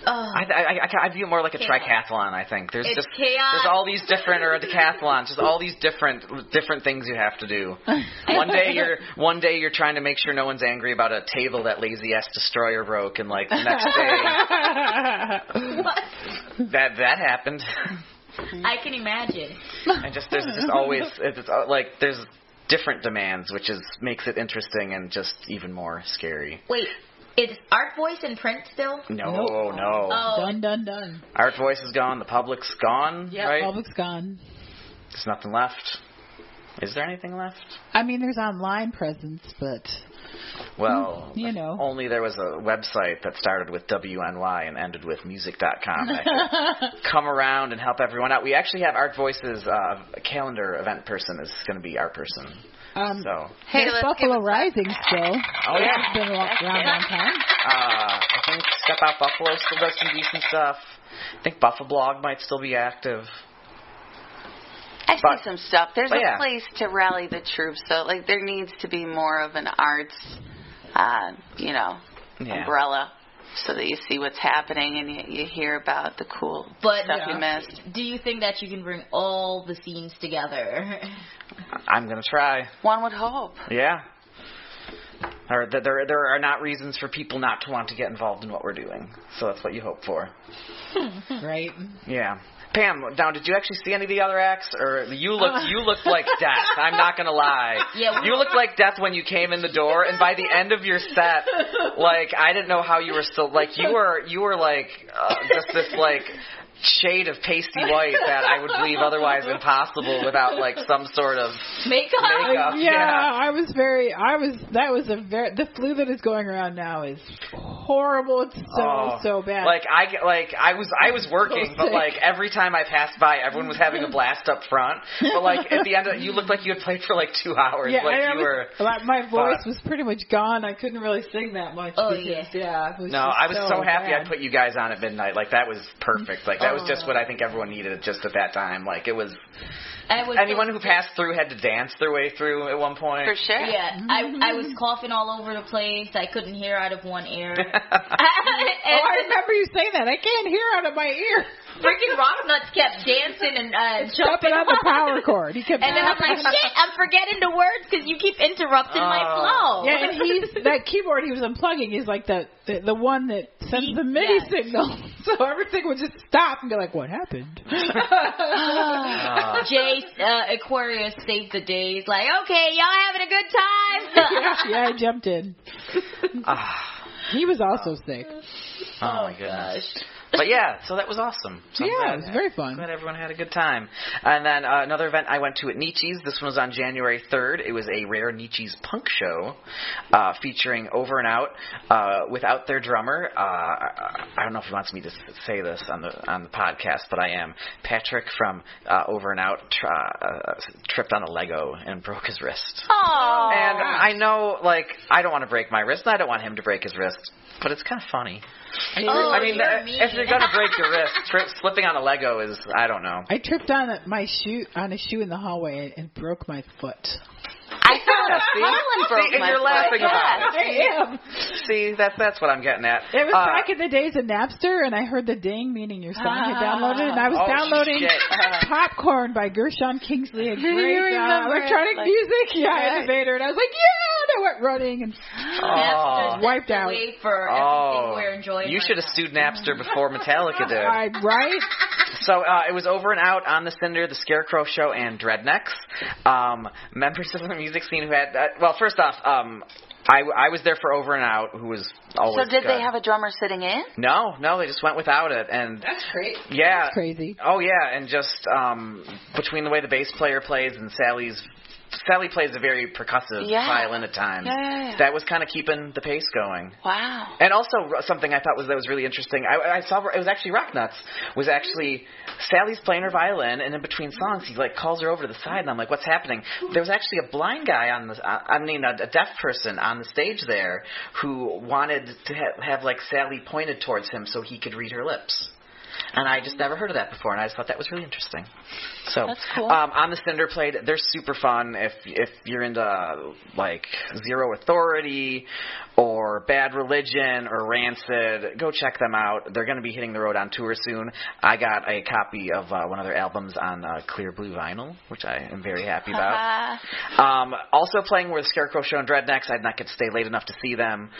I view it more like a tricathlon, I think. There's chaos. There's all these different, or a decathlon, just all these different things you have to do. One day you're trying to make sure no one's angry about a table that Lazy S Destroyer broke, and, like, the next day What? that happened. I can imagine. And there's just always there's different demands, which makes it interesting and just even more scary. Wait. Is Art Voice in print still? No. Oh. Done. Art Voice is gone. The Public's gone, yeah, right? Public's gone. There's nothing left. Is there anything left? I mean, there's online presence, but well, only there was a website that started with WNY and ended with music.com. That could come around and help everyone out. We actually have Art Voice's calendar event person is going to be our person. Hey, Buffalo Rising still. Oh, yeah. It's been around a long time. I think Step Out Buffalo still does some decent stuff. I think Buffalo might still be active. I see some stuff. There's a place to rally the troops, so like there needs to be more of an arts, umbrella, so that you see what's happening and you hear about the cool stuff you missed. Do you think that you can bring all the scenes together? I'm gonna try. One would hope. Yeah. Or that there are not reasons for people not to want to get involved in what we're doing. So that's what you hope for. Right. Yeah. Pam, now did you actually see any of the other acts, or you looked like death? I'm not gonna lie. Yeah, you looked like death when you came in the door, and by the end of your set, like I didn't know how you were still like you were like just this like shade of pasty white that I would believe otherwise impossible without like some sort of makeup. The flu that is going around now is horrible. It's so bad. I was working, but like every time I passed by, everyone was having a blast up front. But like at the end, you looked like you had played for like 2 hours. Yeah, like my voice was pretty much gone. I couldn't really sing that much. Oh because, yeah. I was so happy bad. I put you guys on at midnight. Like that was perfect. Like that was just what I think everyone needed just at that time. Like it was. Anyone who passed through had to dance their way through at one point. For sure. Yeah, I was coughing all over the place. I couldn't hear out of one ear. I remember you saying that. I can't hear out of my ear. Freaking Rocknuts kept dancing and jumping on the power cord. He kept and then I'm like, shit, I'm forgetting the words because you keep interrupting my flow. Yeah, and that keyboard he was unplugging is like the one that sends the MIDI signal. So everything would just stop and be like, what happened? Jay Aquarius saved the day. He's like, okay, y'all having a good time? yeah, I jumped in. He was also sick. Oh my goodness. But yeah, so that was awesome. So it was very fun. Glad everyone had a good time. And then another event I went to at Nietzsche's. This one was on January 3rd. It was a rare Nietzsche's punk show featuring Over and Out without their drummer. I don't know if he wants me to say this on the podcast, but I am. Patrick from Over and Out tripped on a Lego and broke his wrist. Oh. And I know, like, I don't want to break my wrist, and I don't want him to break his wrist, but it's kind of funny. I mean, if you're gonna break your wrist, slipping on a Lego is, I don't know. I tripped on a shoe in the hallway and broke my foot. I thought Harlan broke and my you're foot. laughing about it. I am. See, that's what I'm getting at. It was back in the days of Napster, and I heard the ding, meaning your song had downloaded, and I was downloading Popcorn by Gershon Kingsley, a great electronic music. Yeah, Innovator, and I was like, yeah, and I went running and wiped out. For everything we're enjoying. You should have sued Napster before Metallica did. Right? So it was Over and Out, On the Cinder, The Scarecrow Show, and Dreadnecks. Members of the music scene who had... first off, I was there for Over and Out, who was always... So did they have a drummer sitting in? No, they just went without it. And that's great. Yeah. That's crazy. Oh, yeah, and just between the way the bass player plays and Sally plays a very percussive violin at times. Yeah. That was kind of keeping the pace going. Wow. And also something I thought was really interesting. I saw it was actually Rocknuts. Was actually Sally's playing her violin, and in between songs, he like calls her over to the side, and I'm like, "What's happening?" There was actually a blind guy a deaf person on the stage there who wanted to have like Sally pointed towards him so he could read her lips. And I just never heard of that before, and I just thought that was really interesting. So, that's cool. On the Cinder played. They're super fun. If you're into like Zero Authority or Bad Religion or Rancid, go check them out. They're going to be hitting the road on tour soon. I got a copy of one of their albums on clear blue vinyl, which I am very happy about. Also playing were the Scarecrow Show and Dreadnecks. I did not get to stay late enough to see them.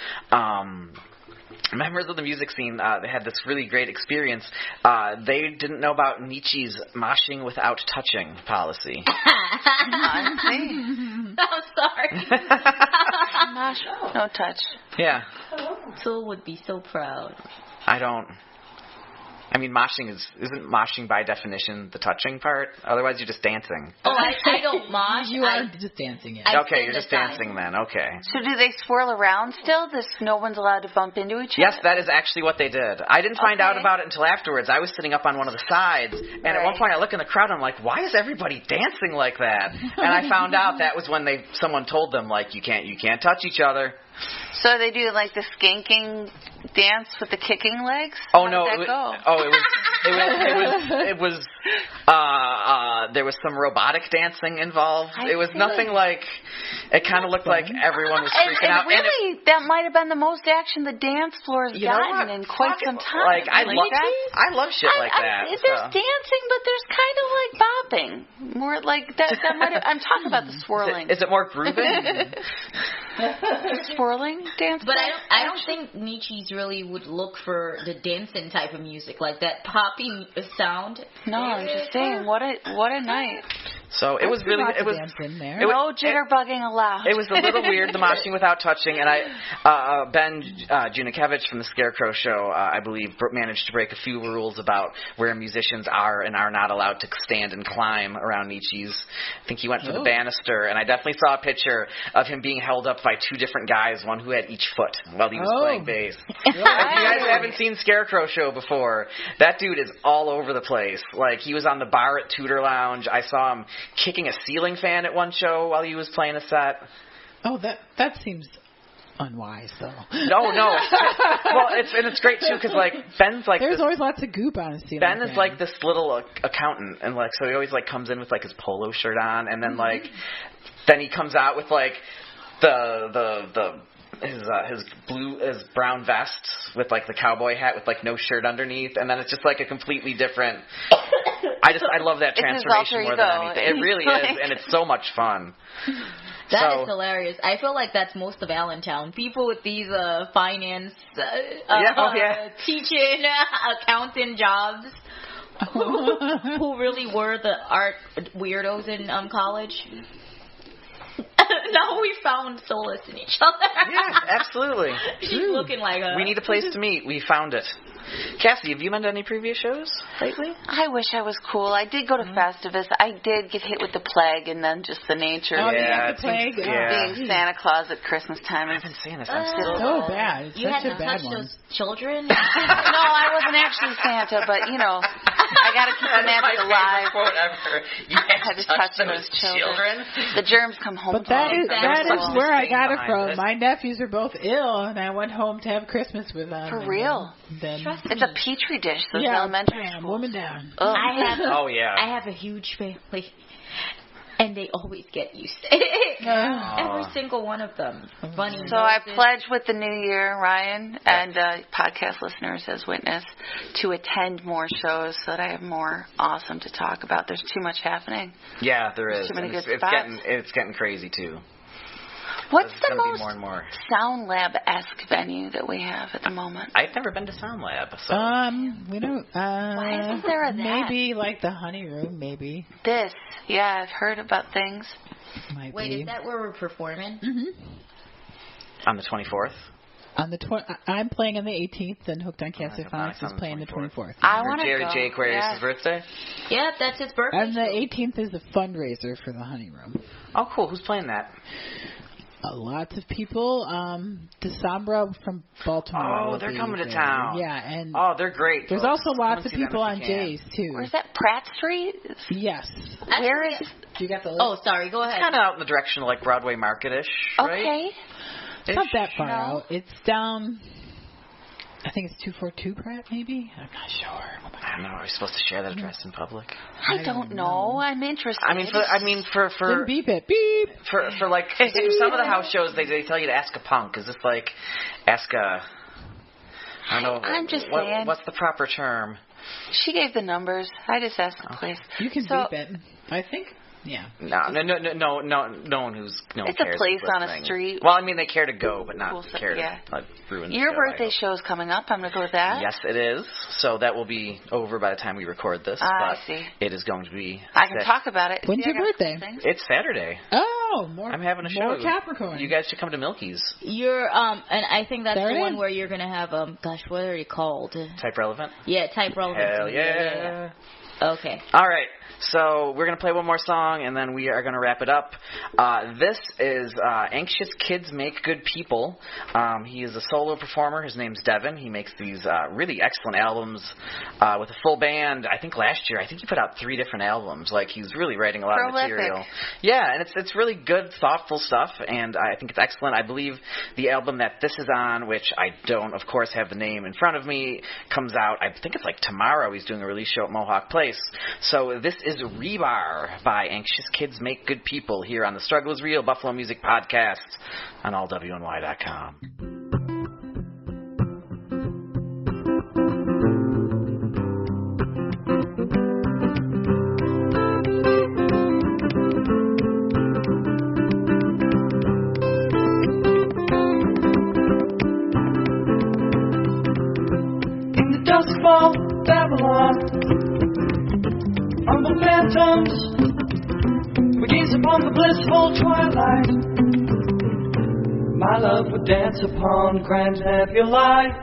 Members of the music scene they had this really great experience. They didn't know about Nietzsche's moshing without touching policy. I see. I'm sorry. Mosh, no touch. Yeah. Phil would be so proud. I don't. I mean, isn't moshing by definition the touching part? Otherwise, you're just dancing. Oh, I don't mosh. You are just dancing. I Okay, you're just sing dancing then. Okay. So do they swirl around still? No one's allowed to bump into each other? Yes, that is actually what they did. I didn't find out Okay. about it until afterwards. I was sitting up on one of the sides, and at one point I look in the crowd, and I'm like, why is everybody dancing like that? And I found out that was when someone told them, like, you can't touch each other. So they do like the skanking dance with the kicking legs? Oh How no! did that go? It was. There was some robotic dancing involved. It was nothing like. It kind of looked like everyone was freaking out. Really, that might have been the most action the dance floor has gotten in quite some time. Like I love shit like that. There's dancing, but there's kind of like bopping. More like that. Might have, I'm talking about the swirling. Is it more grooving? Swirling dance? But I don't think Nietzsche's really would look for the dancing type of music, like that poppy sound. No, I'm just saying, what a night. So it was really No jitterbugging allowed. It was a little weird, the moshing without touching, and Ben Junikevich from the Scarecrow Show, I believe, managed to break a few rules about where musicians are and are not allowed to stand and climb around Nietzsche's. I think he went for the banister, and I definitely saw a picture of him being held up by two different guys, one who had each foot while he was playing bass. If you guys haven't seen Scarecrow Show before, that dude is all over the place. Like, he was on the bar at Tudor Lounge. I saw him kicking a ceiling fan at one show while he was playing a set. Oh, that seems unwise, though. No. It's great too because like Ben's like there's always lots of goop on his ceiling. Ben is like this little accountant, and like so he always like comes in with like his polo shirt on, and then like then he comes out with like his brown vest with like the cowboy hat with like no shirt underneath, and then it's just like a completely different. I love that transformation more than anything. It really is, and it's so much fun. That is hilarious. I feel like that's most of Allentown. People with these finance, teaching, accounting jobs who really were the art weirdos in college. Now we found solace in each other. Yeah, absolutely. She's looking like a... We need a place to meet. We found it. Cassie, have you been to any previous shows lately? I wish I was cool. I did go to Festivus. I did get hit with the plague and then just the nature of the plague. Being Santa Claus at Christmas time. I've been saying this. I'm so bad. It's you such had a to bad touch one. those children? No, I wasn't actually Santa, but, you know, I got to keep the magic alive. You had to touch those children? The germs come home. But that is where I got it from. My nephews are both ill, and I went home to have Christmas with them. For real? It's a petri dish. Those elementary schools. Woman down. I have a huge family, and they always get you sick. Every single one of them. Funny. So I pledge with the new year, Ryan, and podcast listeners as witness, to attend more shows so that I have more awesome to talk about. There's too much happening. Yeah, there is. Too many good it's spots. It's getting crazy too. What's There's the gonna most be more and more. Sound Lab-esque venue that we have at the moment? I've never been to Sound Lab. So. We don't. Why isn't there a that? Maybe like the Honey Room, maybe. Yeah, I've heard about things. Wait, is that where we're performing? On the 24th? On the I'm playing on the 18th, and Hooked on Castaphonics is playing the 24th. I want to Jerry go. J. Aquarius' birthday? Yeah, that's his birthday. And the 18th is a fundraiser for the Honey Room. Oh, cool. Who's playing that? Lots of people. DeSambra from Baltimore. Oh, they're coming to town. Yeah, and they're great. There's folks. also lots of people on Jay's too. Where's that? Pratt Street? Yes. Where is? You got the list? Oh, sorry. Go ahead. It's kind of out in the direction of like Broadway Market-ish, right? Okay. It's not that far out. It's down. I think it's 242 Pratt, maybe. I'm not sure. I don't know. Are we supposed to share that address in public? I don't know. I'm interested. For beep it, beep. For like some of the house shows, they tell you to ask a punk. Is this like ask a? I don't know. I'm just saying. What's the proper term? She gave the numbers. I just asked the place. You can beep it. I think. Yeah. No one who's It's cares a place on a listening. street. Well, I mean, they care to go, but not care to ruin the Your show, birthday show is coming up. I'm going to go with that. Yes, it is. So that will be over by the time we record this. I but see. It is going to be. I can talk about it. When's your birthday? It's Saturday. Oh. Oh, more. I'm having a show. More Capricorn. You guys should come to Milky's. You're and I think that's There the it one is. where you're gonna have gosh, what are you called? Type relevant. Yeah, type relevant. Hell yeah. Okay. All right, so we're going to play one more song, and then we are going to wrap it up. This is Anxious Kids Make Good People. He is a solo performer. His name's Devin. He makes these really excellent albums with a full band. I think last year, he put out 3 different albums. Like, he's really writing a lot of material. Yeah, and it's really good, thoughtful stuff, and I think it's excellent. I believe the album that this is on, which I don't, of course, have the name in front of me, comes out, I think it's like tomorrow. He's doing a release show at Mohawk Place. So this is Rebar by Anxious Kids Make Good People here on the Struggle is Real Buffalo Music Podcast on allwny.com. In the dust fall, Babylon, humble phantoms, we gaze upon the blissful twilight. My love would dance upon grand nebulae light.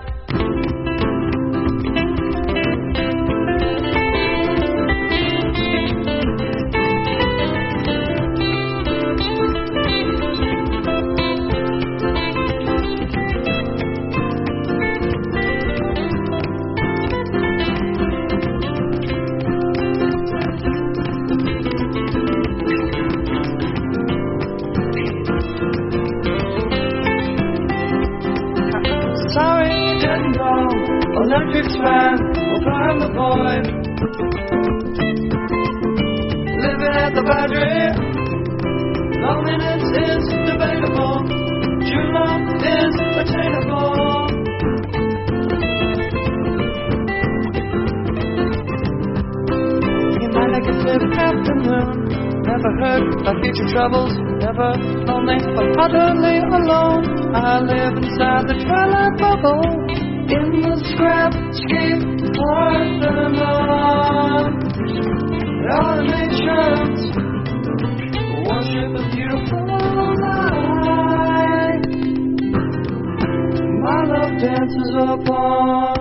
Electric span will climb the void. Living at the boundary, loneliness is debatable. True love is attainable. In my negative afternoon, never heard of future troubles, never lonely but utterly alone. I live inside the twilight bubble. In the scrapscape Parthenon, all the nations worship a beautiful light. My love dances upon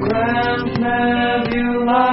grand nebulae.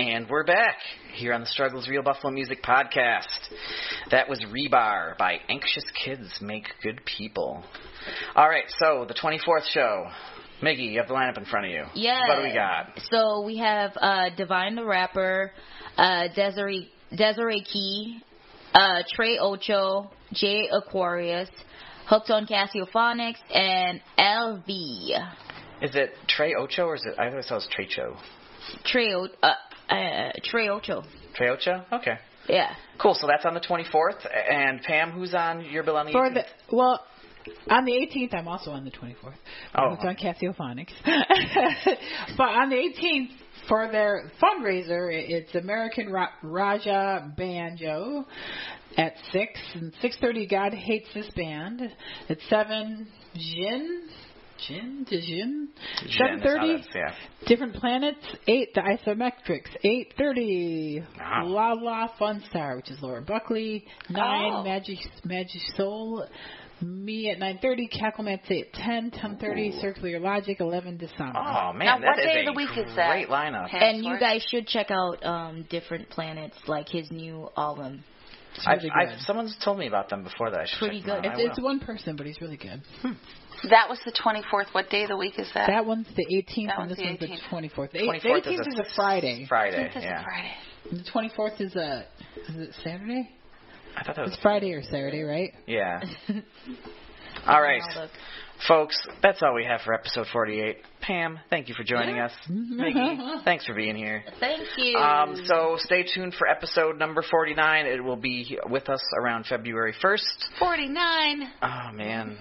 And we're back here on the Struggle is Real Buffalo Music Podcast. That was Rebar by Anxious Kids Make Good People. All right, so the 24th show. Miggy, you have the lineup in front of you. Yeah. What do we got? So we have Divine the Rapper, Desiree Key, Trey Ocho, Jay Aquarius, Hooked on Cassiophonics, and LV. Is it Trey Ocho or is it? I always thought it was Trecho. Trey Ocho. Trey Ocho? Okay. Yeah. Cool. So that's on the 24th. And Pam, who's on your bill on the 18th? On the 18th, I'm also on the 24th. Oh. It's on Cassiophonics. But on the 18th, for their fundraiser, it's American Raja Banjo at 6. And 6:30, God Hates This Band. At 7, Jin. Jin? Jin, 7:30. yeah. Different planets. 8. The Isometrics. 8:30. Wow. La La Fun Star, which is Laura Buckley. 9. Magic Soul. Me at 9:30. Cacklemats at 10. 10:30. Circular Logic. 11. Disarm. Oh man, Now, that what is day a of the week is that? great lineup. And you guys should check out Different Planets, like his new album. It's really good. Someone's told me about them before that. I should Pretty check them good. out. It's one person, but he's really good. That was the 24th. What day of the week is that? That one's the 18th, That and one's this the one's the 18th. 24th. The 24th 18th is a Friday. Friday, This yeah. is Friday. And the 24th is a Saturday? I thought that was It's Friday or Saturday, right? Yeah. All right, folks, that's all we have for episode 48. Pam, thank you for joining us. Mickey, thanks for being here. Thank you. So stay tuned for episode number 49. It will be with us around February 1st. 49. Oh, man.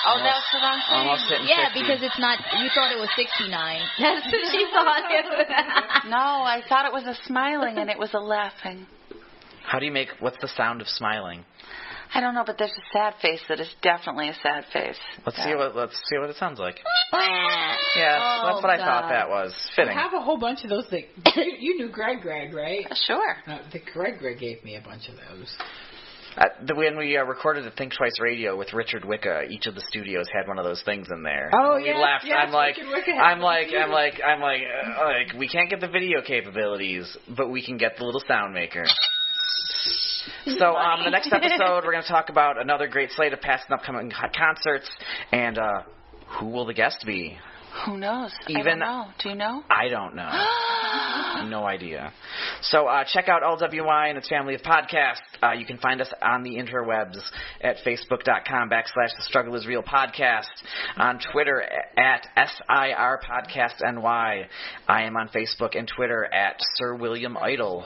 Oh, that's what I'm saying. Almost hitting Yeah, 50. because it's not. You thought it was 69. That's what she thought. No, I thought it was a smiling and it was a laughing. How do you make, what's the sound of smiling? I don't know, but there's a sad face that is definitely a sad face. Let's see what it sounds like. Yeah, Yeah, that's what I thought that was. I Fitting. have a whole bunch of those things. You knew Greg, right? Sure. The Greg gave me a bunch of those. When we recorded the Think Twice Radio with Richard Wicca, each of the studios had one of those things in there. Oh, we yes, left. yes, I'm like, Richard Wicca had we can't get the video capabilities, but we can get the little sound maker. So the next episode, we're going to talk about another great slate of past and upcoming concerts, and who will the guest be? Who knows? I don't know. Do you know? I don't know. No idea. So check out LWI and its family of podcasts. You can find us on the interwebs at facebook.com/The Struggle Is Real Podcast, on Twitter at SIR Podcast NY. I am on Facebook and Twitter at Sir William Idle.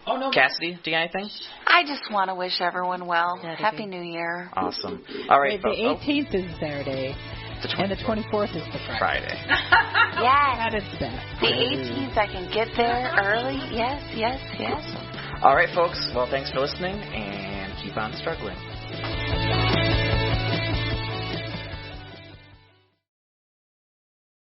Oh, no. Cassidy, do you have anything? I just want to wish everyone well. That'd Happy be- New Year. Awesome. All right, The folks. 18th is Saturday, and the 24th is the Friday. Friday. Yes. That is that. The 18th, I can get there early. Yes. All right, folks. Well, thanks for listening, and keep on struggling.